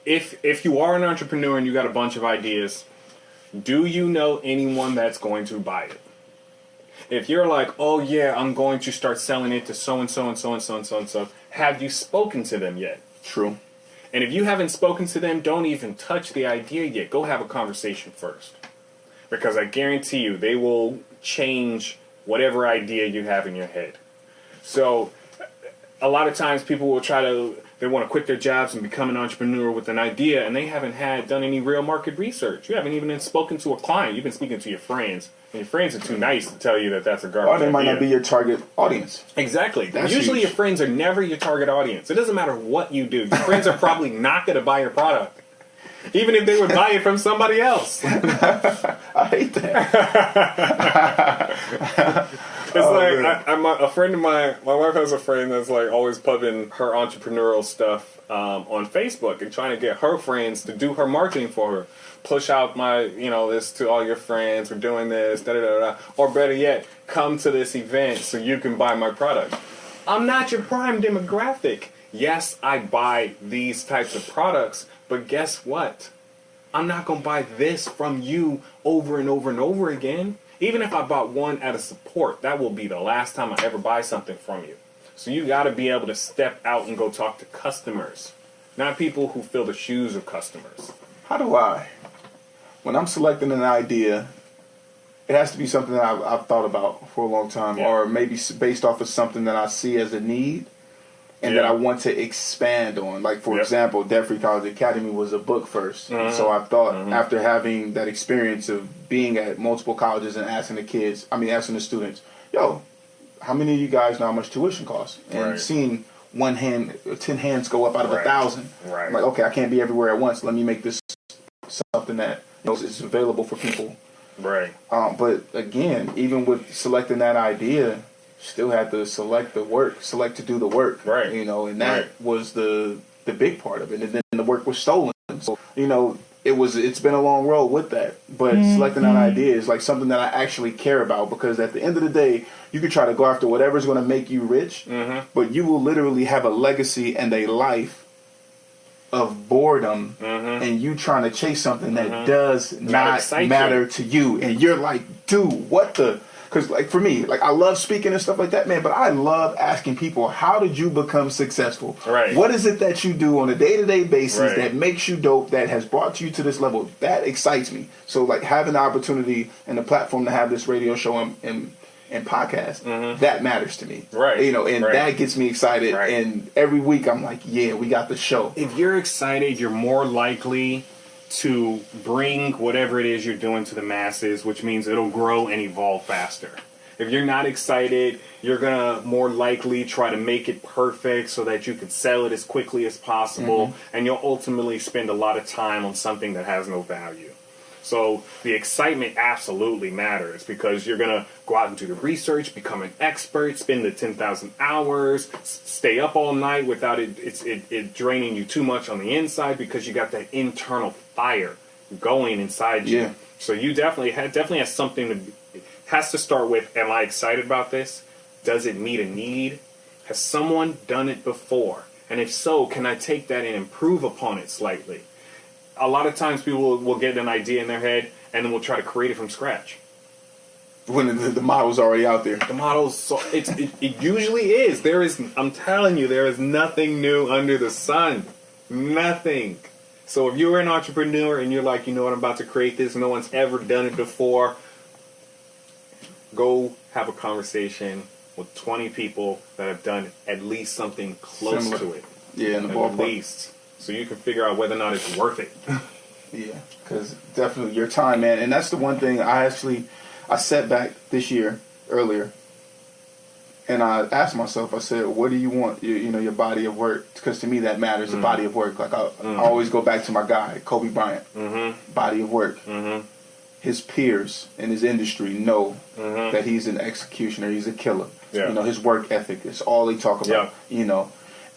if you are an entrepreneur and you got a bunch of ideas, do you know anyone that's going to buy it? If you're like, oh yeah, I'm going to start selling it to so and so and so and so and so and so, have you spoken to them yet? True. And if you haven't spoken to them, don't even touch the idea yet. Go have a conversation first. Because I guarantee you, they will change whatever idea you have in your head. So, a lot of times people will they want to quit their jobs and become an entrepreneur with an idea, and they haven't done any real market research. You haven't even spoken to a client. You've been speaking to your friends. And your friends are too nice to tell you that that's a garbage idea. Or they might not be your target audience. Exactly. That's Usually huge. your friends are never your target audience. It doesn't matter what you do. Your friends are probably not going to buy your product. Even if they would buy it from somebody else. I hate that. It's I'm a friend of mine. My wife has a friend that's like always pubbing her entrepreneurial stuff on Facebook and trying to get her friends to do her marketing for her. Push out this to all your friends. We're doing this, da da da da. Or better yet, come to this event so you can buy my product. I'm not your prime demographic. Yes, I buy these types of products, but guess what? I'm not going to buy this from you over and over and over again. Even if I bought one out of support, that will be the last time I ever buy something from you. So you got to be able to step out and go talk to customers, not people who fill the shoes of customers. How do when I'm selecting an idea, it has to be something that I've thought about for a long time, or maybe based off of something that I see as a need and that I want to expand on. Like, for example, Debt Free College Academy was a book first. So I thought after having that experience of being at multiple colleges and asking the students, yo, how many of you guys know how much tuition costs? And seeing 10 hands go up out of 1,000. Right. I'm like, okay, I can't be everywhere at once. Let me make this something that is available for people. Right. But again, even with selecting that idea, still had to select to do the work. Right. And that was the big part of it. And then the work was stolen. So, it's been a long road with that. But selecting that idea is like something that I actually care about, because at the end of the day, you could try to go after whatever's going to make you rich, but you will literally have a legacy and a life of boredom, and you trying to chase something that does not matter to you, and you're like, dude, what the? Because like for me, like I love speaking and stuff like that, man. But I love asking people, how did you become successful? Right. What is it that you do on a day-to-day basis that makes you dope? That has brought you to this level? That excites me. So like having the opportunity and the platform to have this radio show and podcast, that matters to me. Right. That gets me excited. Right. And every week I'm like, yeah, we got the show. If you're excited, you're more likely to bring whatever it is you're doing to the masses, which means it'll grow and evolve faster. If you're not excited, you're going to more likely try to make it perfect so that you can sell it as quickly as possible, and you'll ultimately spend a lot of time on something that has no value. So the excitement absolutely matters, because you're going to go out and do the research, become an expert, spend the 10,000 hours, stay up all night without it draining you too much on the inside, because you got that internal fire going inside you. Yeah. So you definitely has something to, has to start with, am I excited about this? Does it meet a need? Has someone done it before? And if so, can I take that and improve upon it slightly? A lot of times people will get an idea in their head and then we'll try to create it from scratch. When the model's already out there. The model's it usually is. I'm telling you, there is nothing new under the sun. Nothing. So if you're an entrepreneur and you're like, you know what, I'm about to create this, no one's ever done it before, go have a conversation with 20 people that have done at least something close Similar. to it. Yeah, in the At ballpark. least. So you can figure out whether or not it's worth it. Yeah, because definitely your time, man. And that's the one thing I set back this year, earlier, and I asked myself, I said, what do you want, your body of work? Because to me that matters, the body of work. Like I always go back to my guy, Kobe Bryant. Body of work. His peers in his industry know that he's an executioner, he's a killer. Yeah. His work ethic is all he talk about.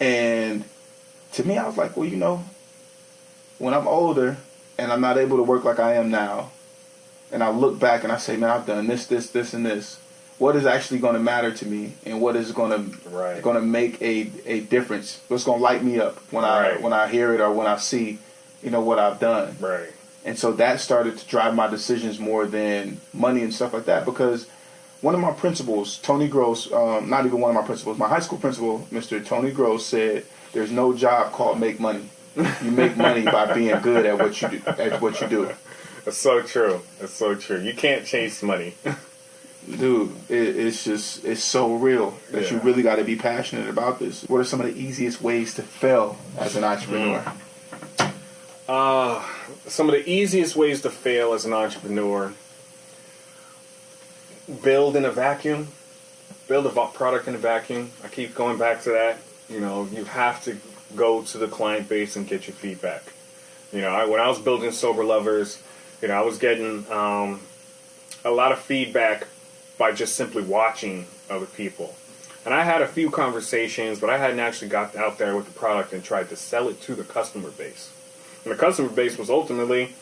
And to me, I was like, well, when I'm older and I'm not able to work like I am now, and I look back and I say, man, I've done this, and this. What is actually going to matter to me, and what is going to make a difference? What's going to light me up when I hear it or when I see, what I've done. Right. And so that started to drive my decisions more than money and stuff like that, because one of my principals, Tony Gross, not even one of my principals, my high school principal, Mr. Tony Gross, said, "There's no job called make money. You make money by being good at what you do." It's so true. It's so true. You can't chase money. Dude, it's so real that you really got to be passionate about this. What are some of the easiest ways to fail as an entrepreneur? Some of the easiest ways to fail as an entrepreneur: build in a vacuum. Build a product in a vacuum. I keep going back to that. You have to go to the client base and get your feedback. When I was building Sober Lovers, I was getting a lot of feedback by just simply watching other people. And I had a few conversations, but I hadn't actually got out there with the product and tried to sell it to the customer base. And the customer base was ultimately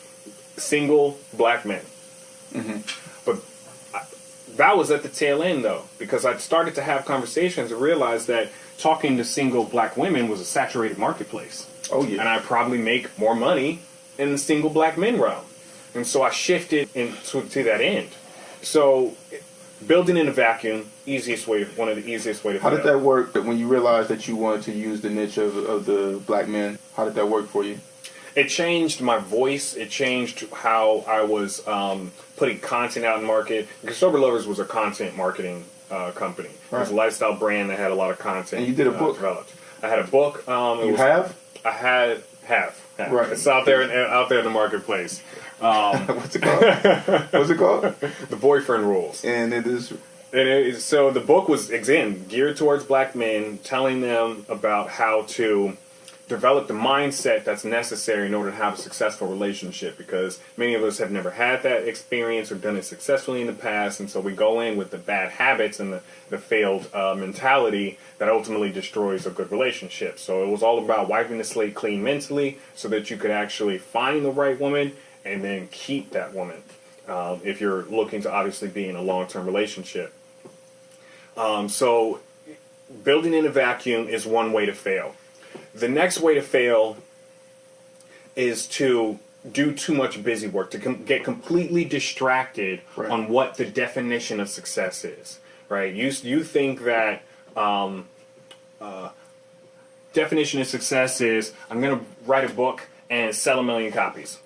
single black men. But that was at the tail end, though, because I started to have conversations and realized that talking to single black women was a saturated marketplace. Oh, yeah. And I probably make more money in the single black men realm. And so I shifted to that end. So building in a vacuum, one of the easiest way to How fail. did that work when you realized that you wanted to use the niche of the black men? How did that work for you? It changed my voice. It changed how I was putting content out in market. Because Sober Lovers was a content marketing company. It was a lifestyle brand that had a lot of content. And you did a book. Developed. I had a book. Have? I have. Right. It's out there in the marketplace. What's it called? The Boyfriend Rules. And it is. So the book was, again, geared towards black men, telling them about how to develop the mindset that's necessary in order to have a successful relationship, because many of us have never had that experience or done it successfully in the past, and so we go in with the bad habits and the failed mentality that ultimately destroys a good relationship. So it was all about wiping the slate clean mentally so that you could actually find the right woman and then keep that woman if you're looking to obviously be in a long-term relationship. So building in a vacuum is one way to fail. The next way to fail is to do too much busy work, to get completely distracted on what the definition of success is. Right? You think that definition of success is, I'm going to write a book and sell 1 million copies.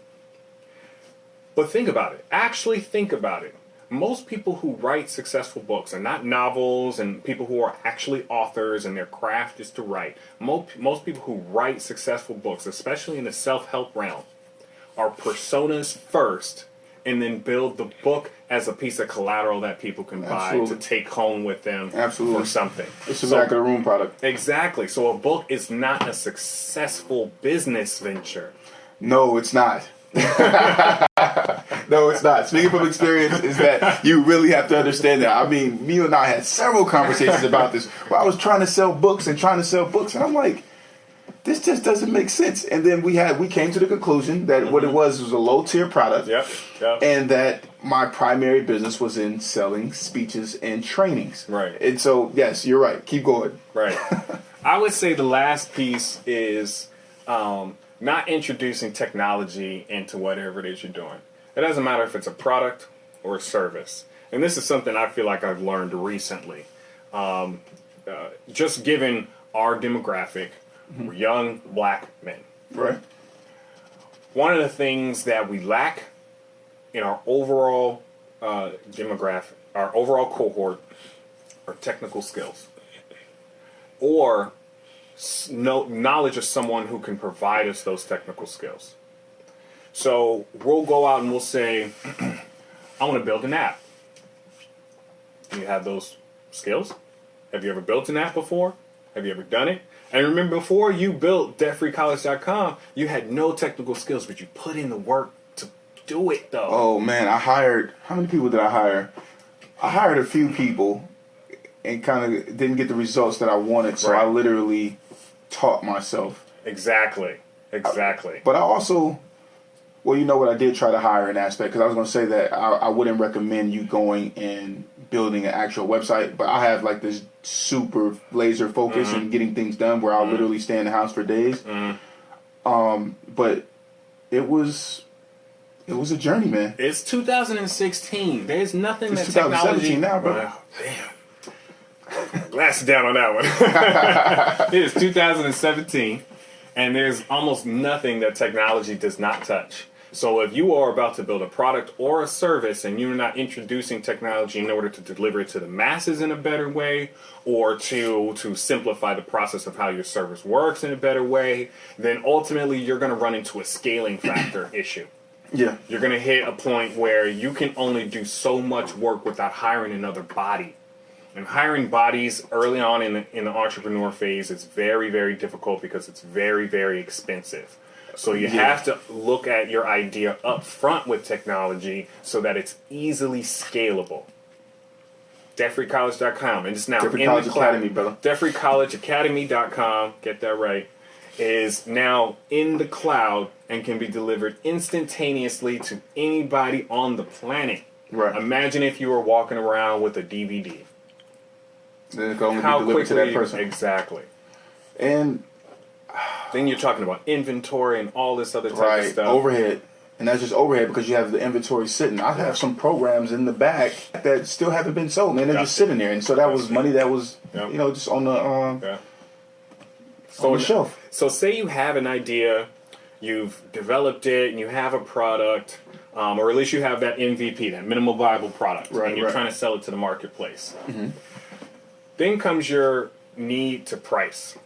But think about it. Actually think about it. Most people who write successful books are not novels, and people who are actually authors and their craft is to write. Most people who write successful books, especially in the self-help realm, are personas first and then build the book as a piece of collateral that people can buy to take home with them for something. It's a back of the room product. Exactly. So a book is not a successful business venture. No, it's not. No, it's not. Speaking from experience, is that you really have to understand that. I mean, me and I had several conversations about this where I was trying to sell books, and I'm like, this just doesn't make sense. And then we came to the conclusion that what it was a low tier product, and that my primary business was in selling speeches and trainings. Right. And so, yes, you're right. Keep going. Right. I would say the last piece is not introducing technology into whatever it is you're doing. It doesn't matter if it's a product or a service. And this is something I feel like I've learned recently. Just given our demographic, we're young black men. Right. One of the things that we lack in our overall demographic, our overall cohort, are technical skills, or knowledge of someone who can provide us those technical skills. So we'll go out and we'll say, I want to build an app. Do you have those skills? Have you ever built an app before? Have you ever done it? And remember, before you built debtfreecollege.com, you had no technical skills, but you put in the work to do it, though. Oh, man, how many people did I hire? I hired a few people and kind of didn't get the results that I wanted, so I literally taught myself. Exactly. But I also, well, you know what, I did try to hire an aspect, because I was going to say that I wouldn't recommend you going and building an actual website, but I have like this super laser focus and getting things done where I'll literally stay in the house for days. But it was a journey, man. It's 2016. There's nothing It's that 2017 technology... now, bro. Wow, damn. Glass down on that one. It is 2017, and there's almost nothing that technology does not touch. So if you are about to build a product or a service and you're not introducing technology in order to deliver it to the masses in a better way, or to simplify the process of how your service works in a better way, then ultimately you're going to run into a scaling factor issue. Yeah. You're going to hit a point where you can only do so much work without hiring another body. And hiring bodies early on in the entrepreneur phase is very, very difficult because it's very, very expensive. So you have to look at your idea up front with technology so that it's easily scalable. DebtFreeCollege.com, and it's now in the cloud. Academy, brother. DebtFreeCollegeAcademy.com, get that right, is now in the cloud and can be delivered instantaneously to anybody on the planet. Right. Imagine if you were walking around with a DVD. Then it can only be delivered to that person. Exactly. And then you're talking about inventory and all this other type of stuff. Overhead. And that's just overhead because you have the inventory sitting. I have some programs in the back that still haven't been sold, man. They're just sitting there. And so that was money that was, just on the on the shelf. So say you have an idea, you've developed it, and you have a product, or at least you have that MVP, that minimal viable product, and you're trying to sell it to the marketplace. Mm-hmm. Then comes your need to price.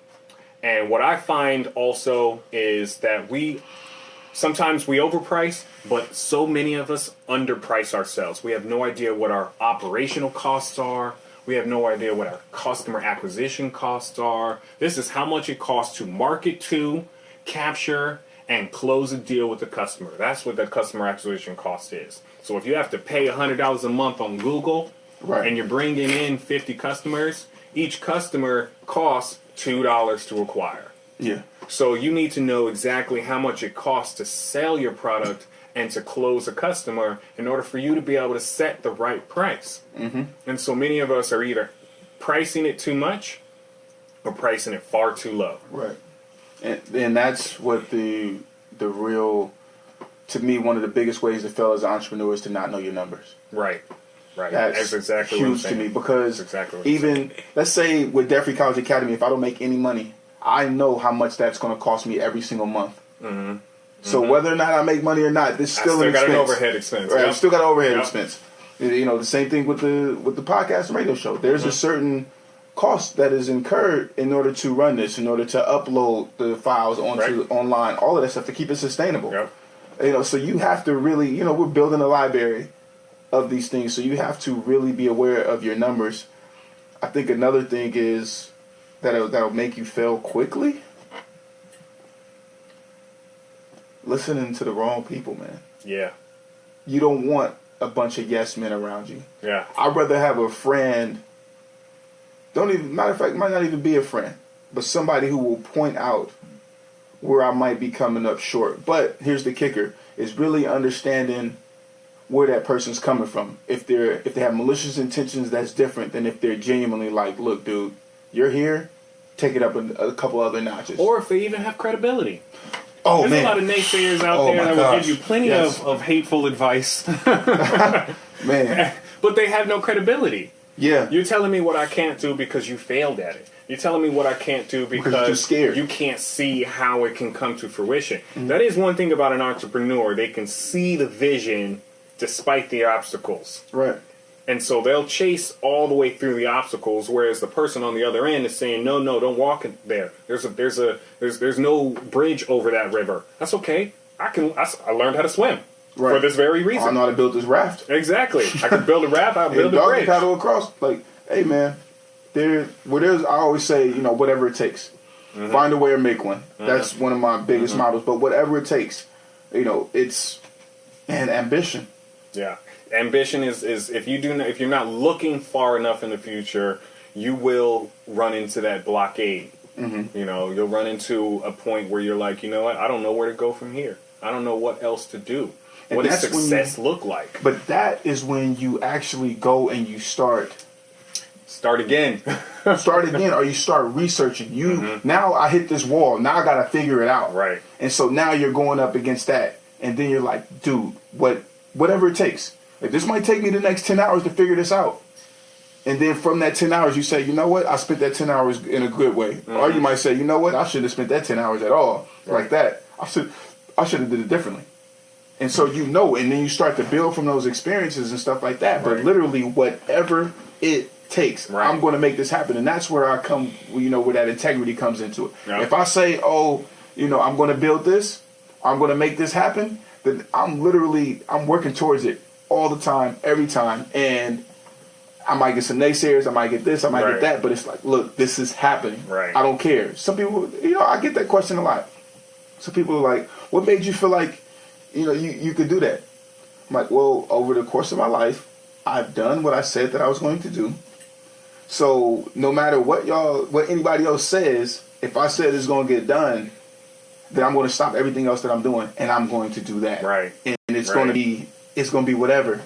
And what I find also is that sometimes we overprice, but so many of us underprice ourselves. We have no idea what our operational costs are. We have no idea what our customer acquisition costs are. This is how much it costs to market to, capture, and close a deal with the customer. That's what the customer acquisition cost is. So if you have to pay $100 a month on Google, and you're bringing in 50 customers, each customer costs $2 to acquire. Yeah. So you need to know exactly how much it costs to sell your product and to close a customer in order for you to be able to set the right price. Mm-hmm. And so many of us are either pricing it too much or pricing it far too low. Right. And that's what the real, to me, one of the biggest ways to fail as an entrepreneur is to not know your numbers. Right. That's exactly huge what I'm saying. to me because exactly even, let's say with Debt Free College Academy, if I don't make any money, I know how much that's going to cost me every single month. Mm-hmm. So whether or not I make money or not, this still an expense. Got an overhead expense. Right, I still got an overhead expense. You know, the same thing with the podcast and radio show. There's a certain cost that is incurred in order to run this, in order to upload the files onto online, all of that stuff to keep it sustainable. Yep. You know, so you have to really, we're building a library of these things, so you have to really be aware of your numbers. I think another thing is that'll make you fail quickly. Listening to the wrong people, man. Yeah. You don't want a bunch of yes men around you. Yeah. I'd rather have a friend. Matter of fact, might not even be a friend, but somebody who will point out where I might be coming up short. But here's the kicker: is really understanding where that person's coming from. If they have malicious intentions, that's different than if they're genuinely like, look, dude, you're here, take it up a couple other notches. Or if they even have credibility. Oh, There's man. a lot of naysayers out there that will give you plenty of hateful advice. Man. But they have no credibility. Yeah. You're telling me what I can't do because you failed at it. You're telling me what I can't do because you're too scared. You can't see how it can come to fruition. Mm-hmm. That is one thing about an entrepreneur. They can see the vision despite the obstacles. Right. And so they'll chase all the way through the obstacles, whereas the person on the other end is saying, "No, don't walk in there. There's no bridge over that river. That's okay. I learned how to swim Right. for this very reason. I know how to build this raft. Exactly. I can build a raft. I'll build a dog bridge. can paddle across. Like, hey man, I always say, whatever it takes, find a way or make one. That's one of my biggest models. But whatever it takes, it's ambition. Yeah. Ambition is if you're not looking far enough in the future, you will run into that blockade. You'll run into a point where you're like, you know what? I don't know where to go from here. I don't know what else to do. What does success look like? But that is when you actually go and you start again. Or you start researching. Now I hit this wall. Now I got to figure it out. Right. And so now you're going up against that, and then you're like, dude, whatever it takes. Like, this might take me the next 10 hours to figure this out. And then from that 10 hours, you say, you know what? I spent that 10 hours in a good way. Or you might say, you know what? I shouldn't have spent that 10 hours at all. Right. Like that. I should have did it differently. And so and then you start to build from those experiences and stuff like that. But Right. literally, whatever it takes, Right. I'm going to make this happen. And that's where I come, where that integrity comes into it. Yep. If I say, I'm going to build this, I'm going to make this happen, then I'm working towards it all the time, every time. And I might get some naysayers, I might get this, I might Right. get that, but it's like, look, this is happening. Right. I don't care. Some people, I get that question a lot. Some people are like, what made you feel like, you could do that? I'm like, well, over the course of my life, I've done what I said that I was going to do. So no matter what anybody else says, if I said it's going to get done, then I'm going to stop everything else that I'm doing, and I'm going to do that. Right. And it's Right. going to be whatever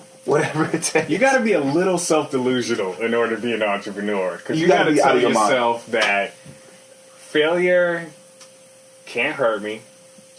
it takes. You got to be a little self-delusional in order to be an entrepreneur. Because You you got gotta to be out tell of your mind. yourself that failure can't hurt me.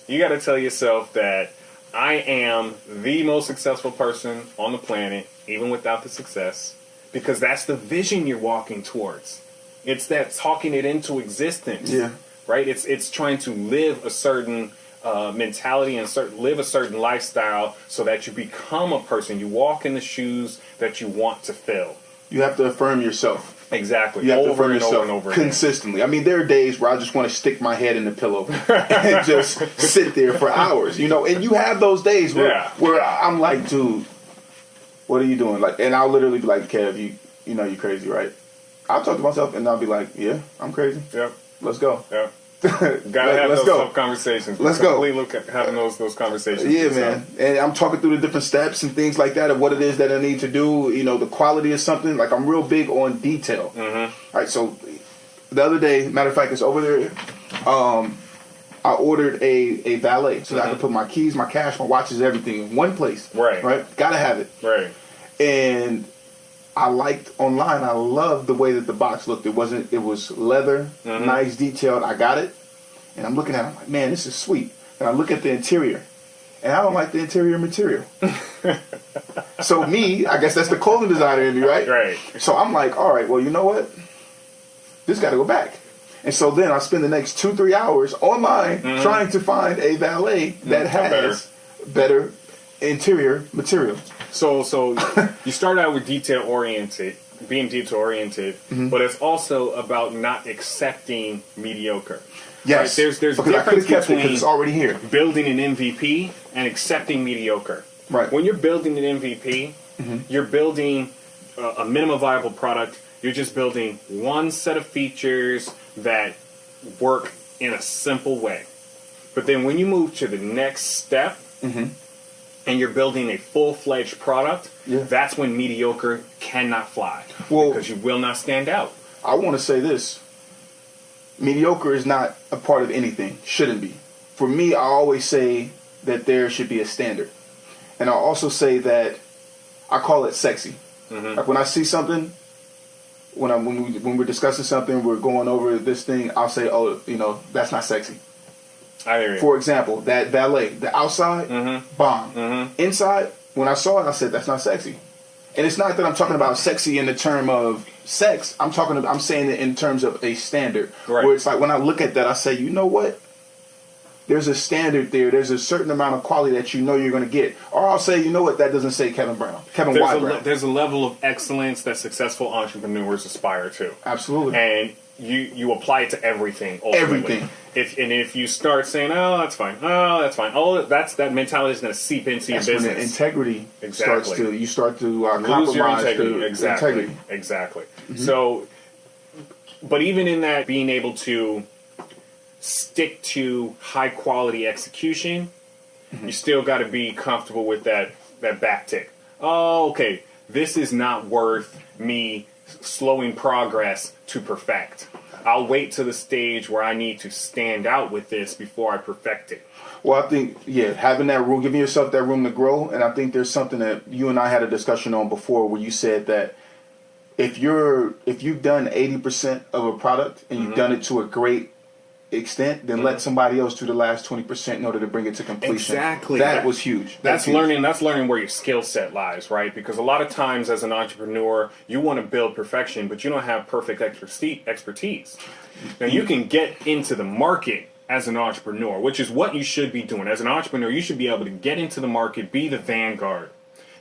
You got to tell yourself that I am the most successful person on the planet, even without the success. Because that's the vision you're walking towards. It's that talking it into existence. Yeah. Right? It's trying to live a certain mentality and live a certain lifestyle so that you become a person. You walk in the shoes that you want to fill. You have to affirm yourself. Exactly. You have to Over affirm and yourself over and over again. consistently. I mean, there are days where I just want to stick my head in the pillow and just sit there for hours, and you have those days where I'm like, dude, what are you doing? Like, and I'll literally be like, Kev, you're crazy, right? I'll talk to myself and I'll be like, yeah, I'm crazy. Yep. Let's go. Yep. Gotta have Let's those go. tough conversations. Let's go. Look at having those conversations. Yeah, with man. yourself. And I'm talking through the different steps and things like that of what it is that I need to do. The quality of something. Like, I'm real big on detail. All right, so the other day, matter of fact, it's over there. I ordered a valet so that I could put my keys, my cash, my watches, everything in one place. Right. Gotta have it. Right. And I liked online. I loved the way that the box looked. It was leather, nice, detailed. I got it, and I'm looking at it. I'm like, man, this is sweet. And I look at the interior, and I don't like the interior material. So I guess that's the clothing designer in me, right? Right. So I'm like, all right, well, you know what? This got to go back. And so then I spend the next 2-3 hours online trying to find a valet that has better interior material. So you start out with being detail oriented, but it's also about not accepting mediocre. Yes, Right? There's because I could difference have kept it because between it's already here. building an MVP and accepting mediocre. Right. When you're building an MVP, you're building a minimum viable product. You're just building one set of features that work in a simple way. But then when you move to the next step, and you're building a full-fledged product, that's when mediocre cannot fly. Well, because you will not stand out. I want to say this. Mediocre is not a part of anything. Shouldn't be. For me, I always say that there should be a standard. And I also say that I call it sexy. Like when I see something, when we're discussing something, we're going over this thing, I'll say, oh, that's not sexy. I hear you. For example, that valet, the outside, bomb. Inside, when I saw it, I said, that's not sexy. And it's not that I'm talking about sexy in the term of sex. I'm saying it in terms of a standard. Right. Where it's like when I look at that, I say, you know what? there's a standard there. There's a certain amount of quality that you know you're going to get. Or I'll say, you know what, that doesn't say Kevin Y. Brown. There's a level of excellence that successful entrepreneurs aspire to. Absolutely. And you apply it to everything. Ultimately. Everything. If you start saying, oh, that's fine, that mentality is going to seep into your business. When the integrity Exactly. you start to lose compromise your integrity. integrity. Exactly. Mm-hmm. So, but even in that, being able to stick to high quality execution, you still got to be comfortable with that back tick. Oh, okay, this is not worth me slowing progress to perfect. I'll wait to the stage where I need to stand out with this before I perfect it. Well, I think, having that room, giving yourself that room to grow. And I think there's something that you and I had a discussion on before where you said that if you've done 80% of a product and you've done it to a great extent, then let somebody else do the last 20% in order to bring it to completion. Exactly. That was huge. That's learning where your skill set lies, right? Because a lot of times as an entrepreneur, you want to build perfection, but you don't have perfect expertise. Now you can get into the market as an entrepreneur, which is what you should be doing. As an entrepreneur, you should be able to get into the market, be the vanguard.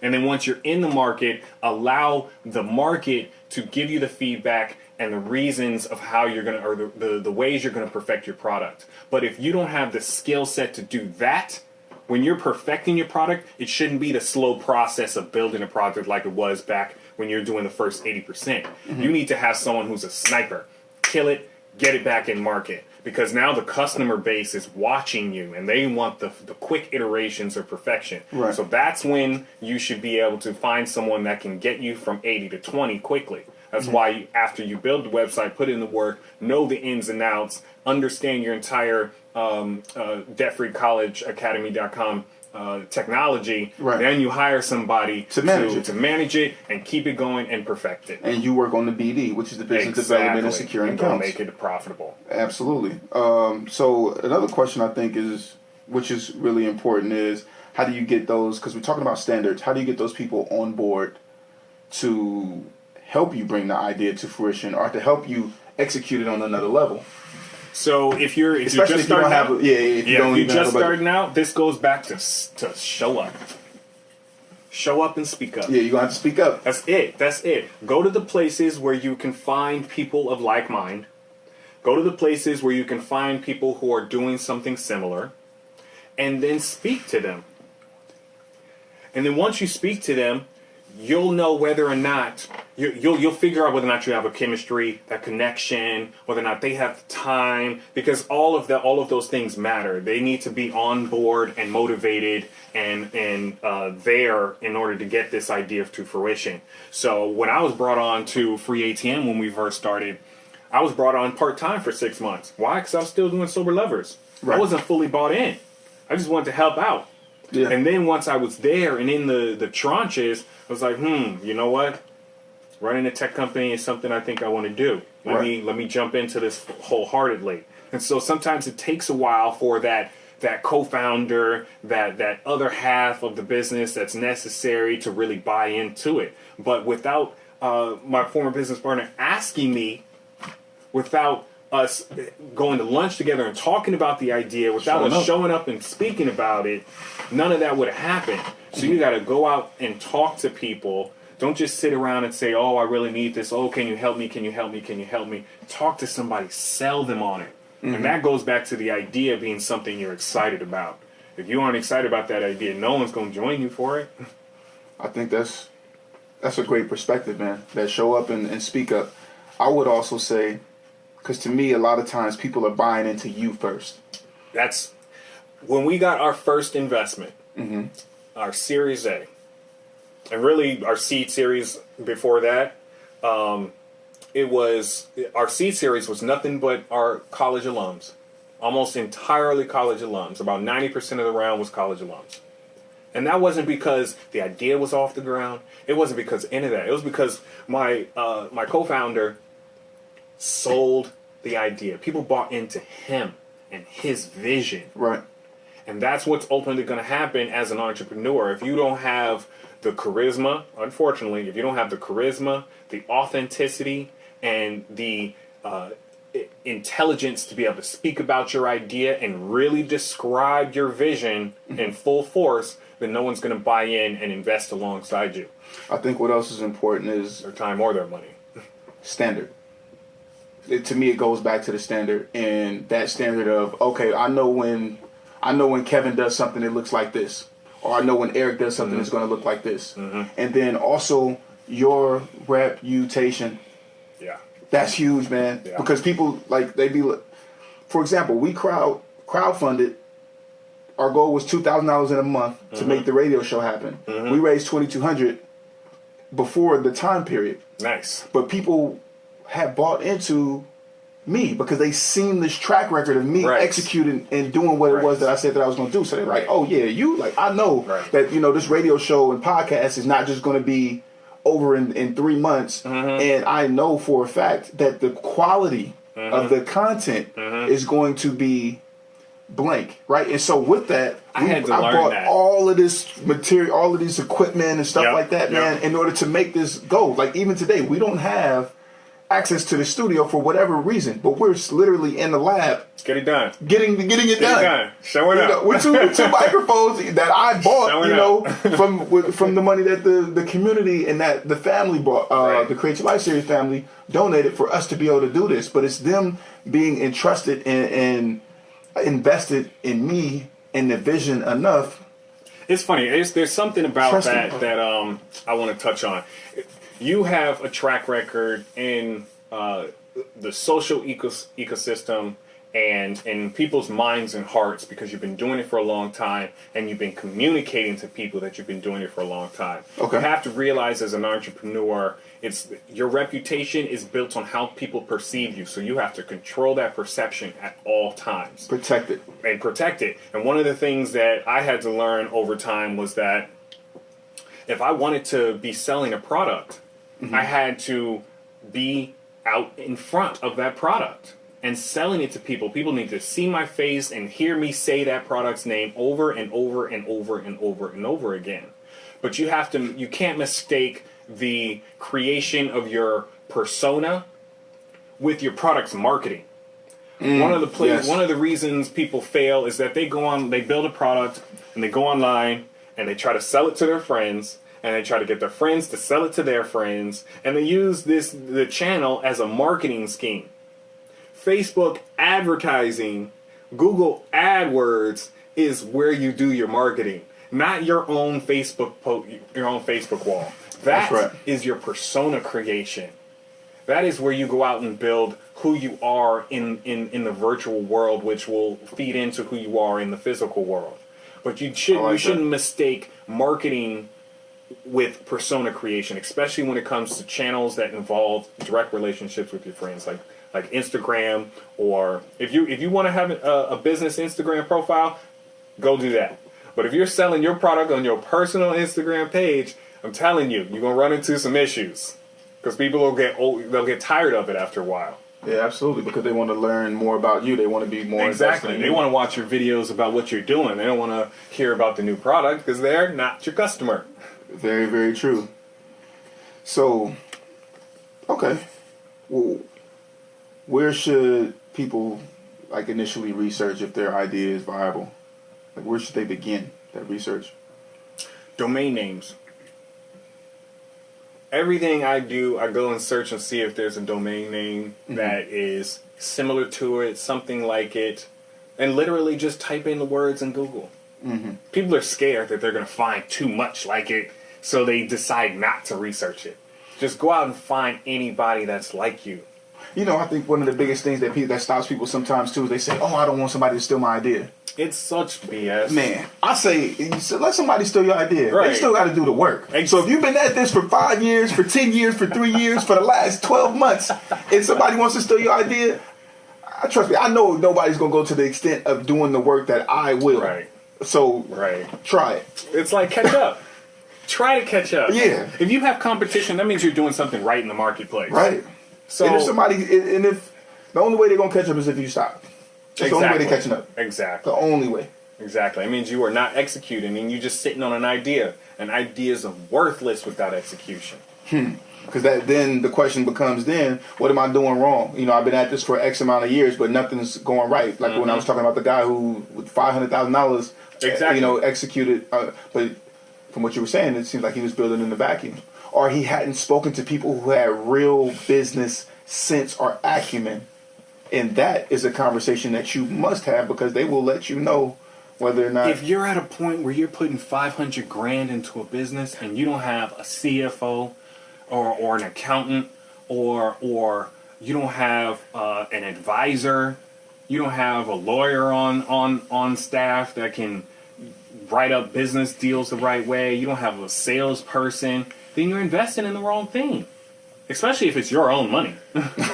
And then once you're in the market, allow the market to give you the feedback and the reasons of how you're going to, or the ways you're going to perfect your product. But if you don't have the skill set to do that, when you're perfecting your product, it shouldn't be the slow process of building a product like it was back when you're doing the first 80%. You need to have someone who's a sniper. Kill it, get it back in market. Because now the customer base is watching you and they want the quick iterations of perfection. Right. So that's when you should be able to find someone that can get you from 80 to 20 quickly. That's why after you build the website, put in the work, know the ins and outs, understand your entire debtfreecollegeacademy.com technology, then you hire somebody to manage it and keep it going and perfect it. And you work on the BD, which is the business development and securing accounts. Make it profitable. Absolutely. So another question I think which is really important is, how do you get those, because we're talking about standards, how do you get those people on board to help you bring the idea to fruition or to help you execute it on another level? So if you're just starting out, this goes back to show up. Show up and speak up. Yeah, you're gonna have to speak up. That's it. Go to the places where you can find people of like mind. Go to the places where you can find people who are doing something similar, and then speak to them. And then once you speak to them, you'll know whether or not you'll figure out whether or not you have a chemistry, that connection, whether or not they have time, because all of those things matter. They need to be on board and motivated and there in order to get this idea to fruition. So when I was brought on to Free ATM when we first started, I was brought on part-time for 6 months. Why? Because I was still doing sober levers. Right. I wasn't fully bought in. I just wanted to help out. Yeah. And then once I was there and in the tranches, I was like, you know what? Running a tech company is something I think I want to do. Let me jump into this wholeheartedly. And so sometimes it takes a while for that co-founder, that other half of the business that's necessary to really buy into it. But without my former business partner asking me, without us going to lunch together and talking about the idea, without us showing up and speaking about it, none of that would have happened. So you got to go out and talk to people. Don't just sit around and say, oh, I really need this. Oh, can you help me? Can you help me? Can you help me? Talk to somebody. Sell them on it. And that goes back to the idea being something you're excited about. If you aren't excited about that idea, no one's going to join you for it. I think that's a great perspective, man. That show up and speak up. I would also say, because to me, a lot of times people are buying into you first. That's when we got our first investment, our Series A, and really our seed series before that. It was our seed series was nothing but our college alums, almost entirely college alums. About 90% of the round was college alums, and that wasn't because the idea was off the ground. It wasn't because any of that. It was because my co-founder sold the idea. People bought into him and his vision. Right. And that's what's ultimately going to happen as an entrepreneur. If you don't have the charisma, unfortunately, if you don't have the charisma, the authenticity, and the intelligence to be able to speak about your idea and really describe your vision in full force, then no one's going to buy in and invest alongside you. I think what else is important is Their time or their money. standard. To me, it goes back to the standard, and that standard of, okay, I know when Kevin does something that looks like this, or I know when Eric does something that's going to look like this, and then also your reputation. Yeah. That's huge, man. Yeah. Because people for example, we crowdfunded. Our goal was $2,000 in a month to make the radio show happen. We raised $2,200 before the time period. Nice. But people have bought into me because they seen this track record of me executing and doing what it was that I said that I was going to do. So they're like, oh yeah, I know that, this radio show and podcast is not just going to be over in 3 months. And I know for a fact that the quality of the content is going to be blank, right? And so with that, I bought all of this material, all of these equipment and stuff like that, man, in order to make this go. Like even today, we don't have access to the studio for whatever reason, but we're literally in the lab. Get it done. Getting it done. Showing up. With two microphones that I bought, from the money that the community and that the family bought, the Create Your Life series family donated for us to be able to do this. But it's them being entrusted and invested in me and the vision enough. It's funny. There's something about that I want to touch on. You have a track record in the social ecosystem and in people's minds and hearts because you've been doing it for a long time and you've been communicating to people that you've been doing it for a long time. Okay. You have to realize as an entrepreneur, your reputation is built on how people perceive you. So you have to control that perception at all times. Protect it. And one of the things that I had to learn over time was that if I wanted to be selling a product, I had to be out in front of that product and selling it to people. People need to see my face and hear me say that product's name over and over and over and over and over again. But you can't mistake the creation of your persona with your product's marketing. One of the reasons people fail is that they build a product and they go online and they try to sell it to their friends. And they try to get their friends to sell it to their friends. And they use the channel as a marketing scheme. Facebook advertising, Google AdWords is where you do your marketing. Not your own Facebook wall. That is your persona creation. That is where you go out and build who you are in the virtual world, which will feed into who you are in the physical world. But you shouldn't mistake marketing with persona creation, especially when it comes to channels that involve direct relationships with your friends, like Instagram, or if you want to have a business Instagram profile, go do that. But if you're selling your product on your personal Instagram page, I'm telling you, you're gonna run into some issues because people they'll get tired of it after a while. Yeah, absolutely, because they want to learn more about you. They want to be more exactly. They want to watch your videos about what you're doing. They don't want to hear about the new product because they're not your customer. Very, very true. So, okay. Well, where should people initially research if their idea is viable? Where should they begin that research? Domain names. Everything I do, I go and search and see if there's a domain name that is similar to it, something like it, and literally just type in the words in Google. People are scared that they're going to find too much like it, so they decide not to research it. Just go out and find anybody that's like you. I think one of the biggest things that stops people sometimes too is they say, "Oh, I don't want somebody to steal my idea." It's such BS. Man, I say, let somebody steal your idea. Right. They still got to do the work. So if you've been at this for 5 years, for 10 years, for 3 years, for the last 12 months, and somebody wants to steal your idea, trust me, I know nobody's going to go to the extent of doing the work that I will. Right. So try it. It's like catch up. Try to catch up. Yeah. If you have competition, that means you're doing something right in the marketplace. Right. So if the only way they're going to catch up is if you stop. That's the only way they're catching up. Exactly. The only way. Exactly. It means you are not executing and you're just sitting on an idea. And ideas are worthless without execution. Because then the question becomes what am I doing wrong? You know, I've been at this for X amount of years, but nothing's going right. Like when I was talking about the guy who with $500,000, Exactly. you know, executed. But from what you were saying, it seems like he was building in the vacuum, or he hadn't spoken to people who had real business sense or acumen. And that is a conversation that you must have, because they will let you know whether or not. If you're at a point where you're putting $500,000 into a business and you don't have a CFO or an accountant or you don't have an advisor, you don't have a lawyer on staff that can write up business deals the right way, you don't have a salesperson, then you're investing in the wrong thing. Especially if it's your own money.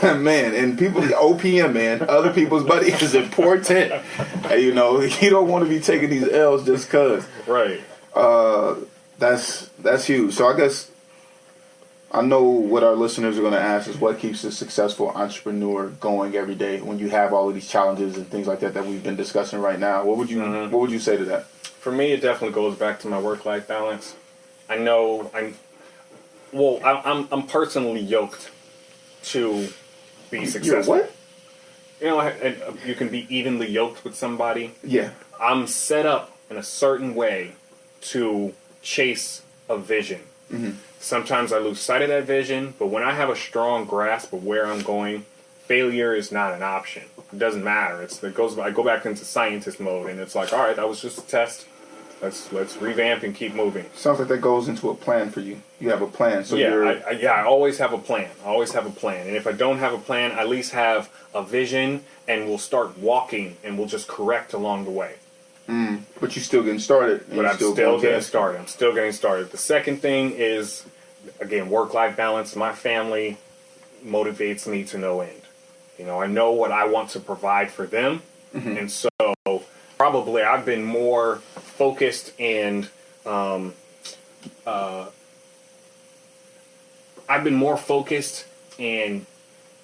Man, and people, OPM, man, other people's money is important. And, you know, you don't want to be taking these L's just because. Right. That's huge. So I guess I know what our listeners are going to ask is what keeps a successful entrepreneur going every day when you have all of these challenges and things like that we've been discussing right now. What would you say to that? For me, it definitely goes back to my work-life balance. I'm personally yoked to be successful. You're what? You know, you can be evenly yoked with somebody. Yeah. I'm set up in a certain way to chase a vision. Mm-hmm. Sometimes I lose sight of that vision, but when I have a strong grasp of where I'm going, failure is not an option. It doesn't matter. I go back into scientist mode, and it's like, all right, that was just a test. Let's revamp and keep moving. Sounds like that goes into a plan for you. You have a plan. So I always have a plan. And if I don't have a plan, I at least have a vision, and we'll start walking, and we'll just correct along the way. But you're still getting started. But I'm still getting started. The second thing is, again, work-life balance. My family motivates me to no end. You know, I know what I want to provide for them, and so probably I've been more focused and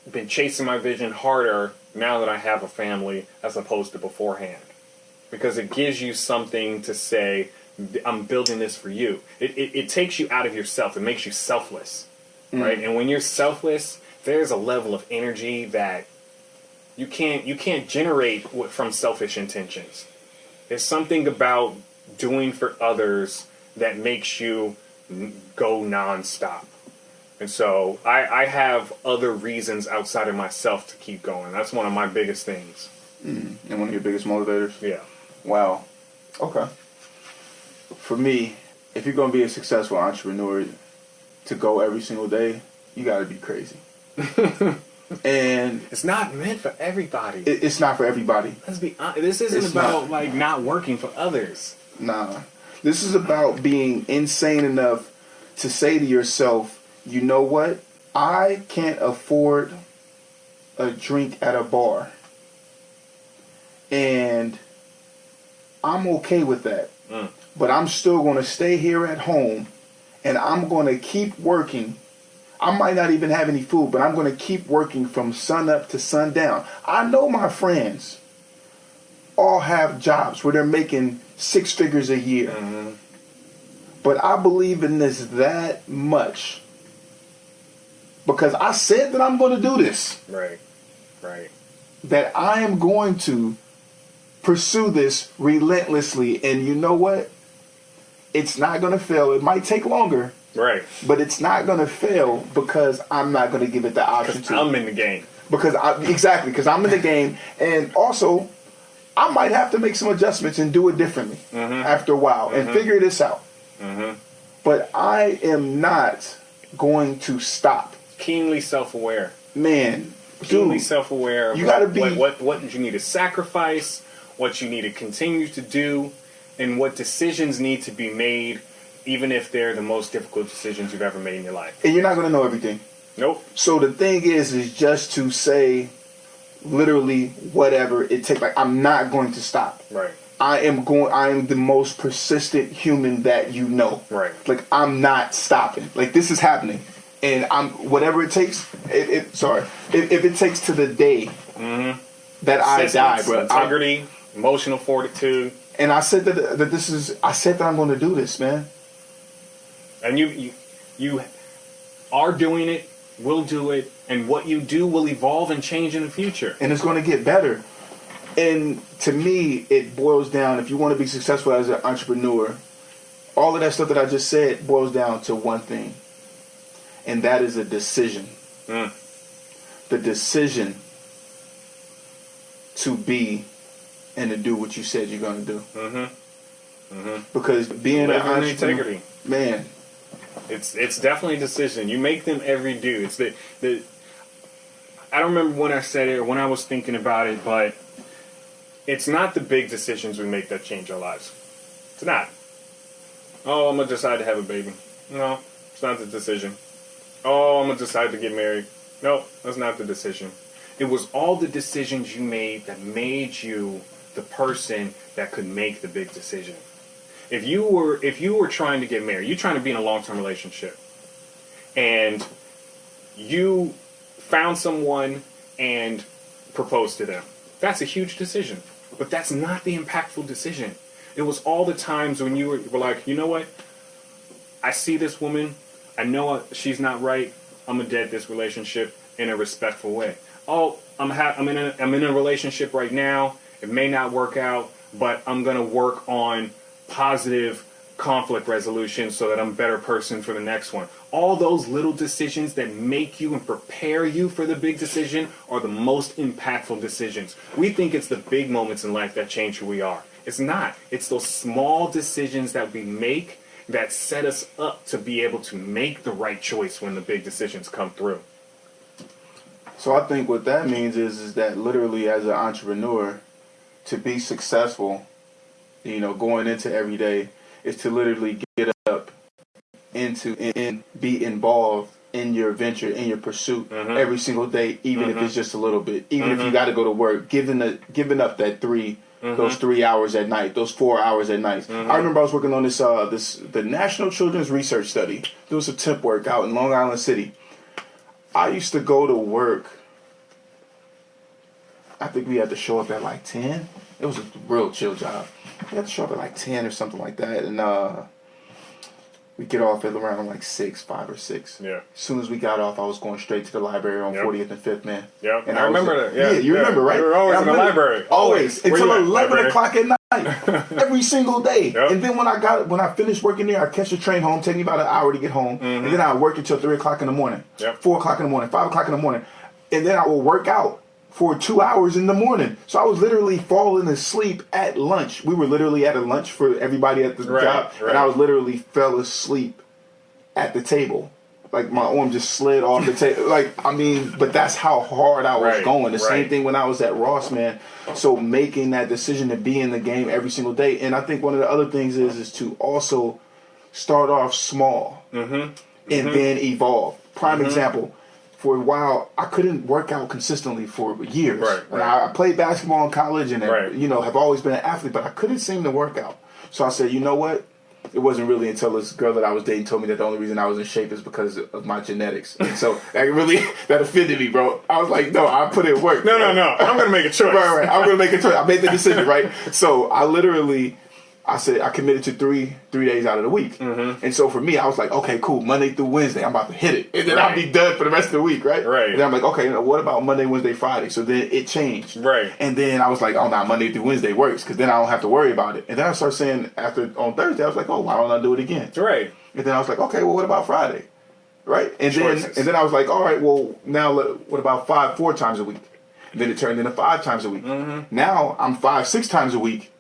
been chasing my vision harder now that I have a family as opposed to beforehand. Because it gives you something to say, I'm building this for you. It takes you out of yourself. It makes you selfless, right? And when you're selfless, there's a level of energy that you can't generate from selfish intentions. There's something about doing for others that makes you go nonstop. And so I have other reasons outside of myself to keep going. That's one of my biggest things. And one of your biggest motivators? Yeah. Wow. Okay. For me, if you're going to be a successful entrepreneur, to go every single day, you got to be crazy. And it's not meant for everybody. It's not for everybody. Let's be honest. This isn't about not working for others. Nah. This is about being insane enough to say to yourself, you know what? I can't afford a drink at a bar. And I'm okay with that. But I'm still going to stay here at home, and I'm going to keep working. I might not even have any food, but I'm going to keep working from sun up to sundown. I know my friends all have jobs where they're making 6 figures a year. But I believe in this that much because I said that I'm going to do this. Right. That I am going to pursue this relentlessly, and you know what? It's not going to fail. It might take longer. Right. But it's not going to fail because I'm not going to give it the option to. I'm in the game. Because I'm in the game, and also I might have to make some adjustments and do it differently after a while and figure this out. But I am not going to stop. Keenly self-aware. Man, Keenly dude, self-aware. You got to be what you need to sacrifice, what you need to continue to do, and what decisions need to be made, even if they're the most difficult decisions you've ever made in your life. And you're not going to know everything. Nope. So the thing is just to say literally whatever it takes. Like, I'm not going to stop. Right. I am the most persistent human that you know. Right. Like, I'm not stopping. Like, this is happening. And whatever it takes, if it takes to the day that I die, bro. Integrity, emotional fortitude. And I said that I'm going to do this, man. And you are doing it, will do it, and what you do will evolve and change in the future. And it's going to get better. And to me, it boils down, if you want to be successful as an entrepreneur, all of that stuff that I just said boils down to one thing. And that is a decision. The decision to be and to do what you said you're going to do. Because being an entrepreneur, integrity, man, it's definitely a decision. You make them every do. It's the I don't remember when I said it or when I was thinking about it, but it's not the big decisions we make that change our lives. It's not. Oh, I'm gonna decide to have a baby. No, it's not the decision. Oh, I'm gonna decide to get married. No, that's not the decision. It was all the decisions you made that made you the person that could make the big decision. If you were trying to get married, you're trying to be in a long-term relationship, and you found someone and proposed to them. That's a huge decision, but that's not the impactful decision. It was all the times when you were like, you know what? I see this woman. I know she's not right. I'm gonna date this relationship in a respectful way. Oh, I'm in a relationship right now. It may not work out, but I'm gonna work on positive conflict resolution so that I'm a better person for the next one. All those little decisions that make you and prepare you for the big decision are the most impactful decisions. We think it's the big moments in life that change who we are. It's not. It's those small decisions that we make that set us up to be able to make the right choice when the big decisions come through. So I think what that means is that literally as an entrepreneur, to be successful, going into every day, is to literally get up into and be involved in your venture, in your pursuit every single day, even if it's just a little bit. Even if you got to go to work, giving up that those 3 hours at night, those 4 hours at night. I remember I was working on the National Children's Research Study. There was some temp work out in Long Island City. I used to go to work. I think we had to show up at like 10. It was a real chill job. We had to show up at like 10 or something like that, and we get off at around like 5 or 6. Yeah. As soon as we got off, I was going straight to the library on 40th and 5th, man. Yeah, and I remember that. Yeah, you remember, right? We were always in the library. Always until 11 o'clock at night, every single day. Yep. And then when I finished working there, I catch a train home, take me about an hour to get home, and then I work until 3 o'clock in the morning, 4 o'clock in the morning, 5 o'clock in the morning, and then I will work out for 2 hours in the morning. So I was literally falling asleep at lunch. We were literally at a lunch for everybody at the job, and I was literally fell asleep at the table. Like my arm just slid off the table. But that's how hard I was going. The same thing when I was at Ross, man. So making that decision to be in the game every single day. And I think one of the other things is to also start off small and then evolve. Prime example. For a while, I couldn't work out consistently for years. I played basketball in college and have always been an athlete, but I couldn't seem to work out. So I said, you know what? It wasn't really until this girl that I was dating told me that the only reason I was in shape is because of my genetics. And so that offended me, bro. I was like, no, I put in work. No. I'm going to make a choice. Right. I'm going to make a choice. I made the decision, right? So I said I committed to three days out of the week. And so for me, I was like, okay, cool. Monday through Wednesday, I'm about to hit it. And then I'll be done for the rest of the week, right? And then I'm like, okay, what about Monday, Wednesday, Friday? So then it changed. And then I was like, oh, Monday through Wednesday works because then I don't have to worry about it. And then I started saying on Thursday, I was like, oh, why don't I do it again? And then I was like, okay, well, what about Friday? And then I was like, all right, well, now what about 4 times a week? And then it turned into 5 times a week. Now I'm 5-6 times a week.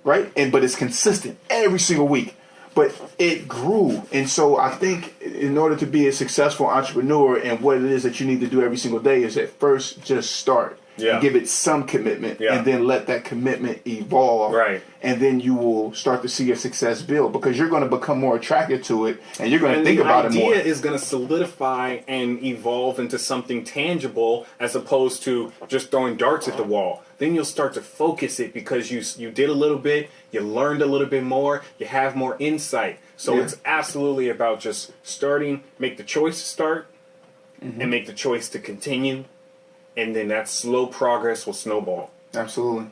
But it's consistent every single week. But it grew. And so I think in order to be a successful entrepreneur and what it is that you need to do every single day is at first just start. And give it some commitment and then let that commitment evolve. And then you will start to see your success build because you're going to become more attracted to it and you're going to think about it more. The idea is going to solidify and evolve into something tangible as opposed to just throwing darts at the wall. Then you'll start to focus it because you did a little bit, you learned a little bit more, you have more insight. So it's absolutely about just starting, make the choice to start and make the choice to continue. And then that slow progress will snowball. Absolutely.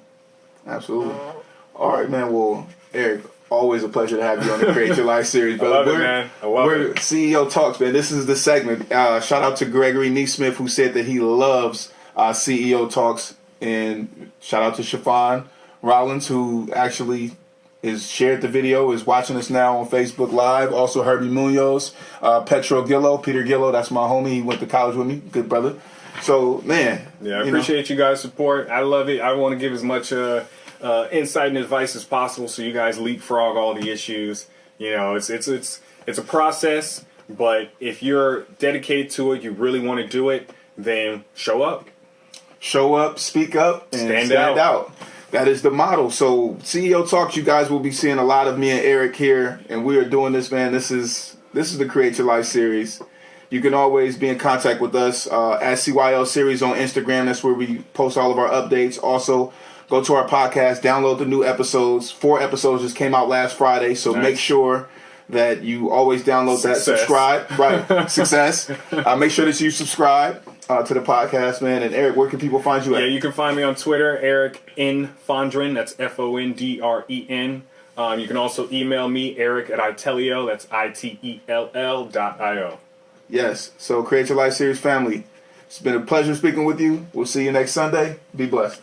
All right, man. Well, Eric, Always a pleasure to have you on the Create Your Life series, brother. I love it, man. I love it. CEO Talks, man. This is the segment. Shout out to Gregory Neesmith, who said that he loves CEO Talks, and shout out to Chiffon Rollins, who actually is shared the video, is watching us now on Facebook Live. Also Herbie Munoz, Peter Gillo, that's my homie. He went to college with me. Good brother. So, man. Yeah, I appreciate you guys' support. I love it. I want to give as much insight and advice as possible so you guys leapfrog all the issues. You know, it's a process, but if you're dedicated to it, you really want to do it, then show up. Show up, speak up, and stand out. That is the motto. So CEO Talks, you guys will be seeing a lot of me and Eric here, and we are doing this, man. This is the Create Your Life series. You can always be in contact with us at CYLS series on Instagram. That's where we post all of our updates. Also, go to our podcast, download the new episodes. 4 episodes just came out last Friday, so nice. Make sure that you always download that, subscribe. Right, success. Make sure that you subscribe to the podcast, man. And Eric, where can people find you at? Yeah, you can find me on Twitter, Eric in Fondren. That's Fondren. You can also email me, Eric at Itelio. That's ITELL.io. Yes. So Create Your Life series family. It's been a pleasure speaking with you. We'll see you next Sunday. Be blessed.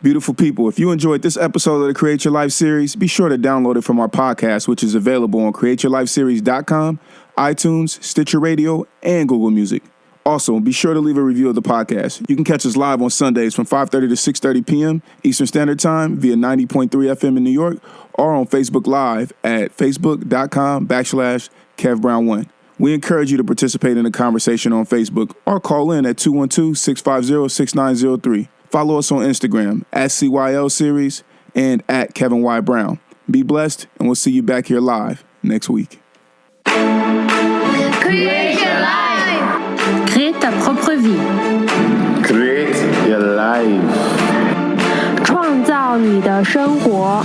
Beautiful people, if you enjoyed this episode of the Create Your Life series, be sure to download it from our podcast, which is available on createyourlifeseries.com, iTunes, Stitcher Radio, and Google Music. Also, be sure to leave a review of the podcast. You can catch us live on Sundays from 5:30 to 6:30 p.m. Eastern Standard Time via 90.3 FM in New York, or on Facebook Live at facebook.com/KevBrown1. We encourage you to participate in the conversation on Facebook or call in at 212-650-6903. Follow us on Instagram at CYL Series and at Kevin Y. Brown. Be blessed, and we'll see you back here live next week. Create your life. Crée ta propre vie. Create your life. 创造你的生活。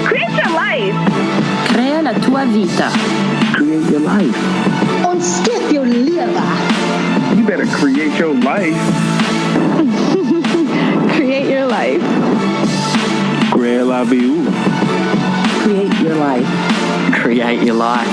Create your life. Crea la tua vita. Create your life. Ontsteek jou lewe. You better create your life. Create your life. Great love you. Create your life. Create your life.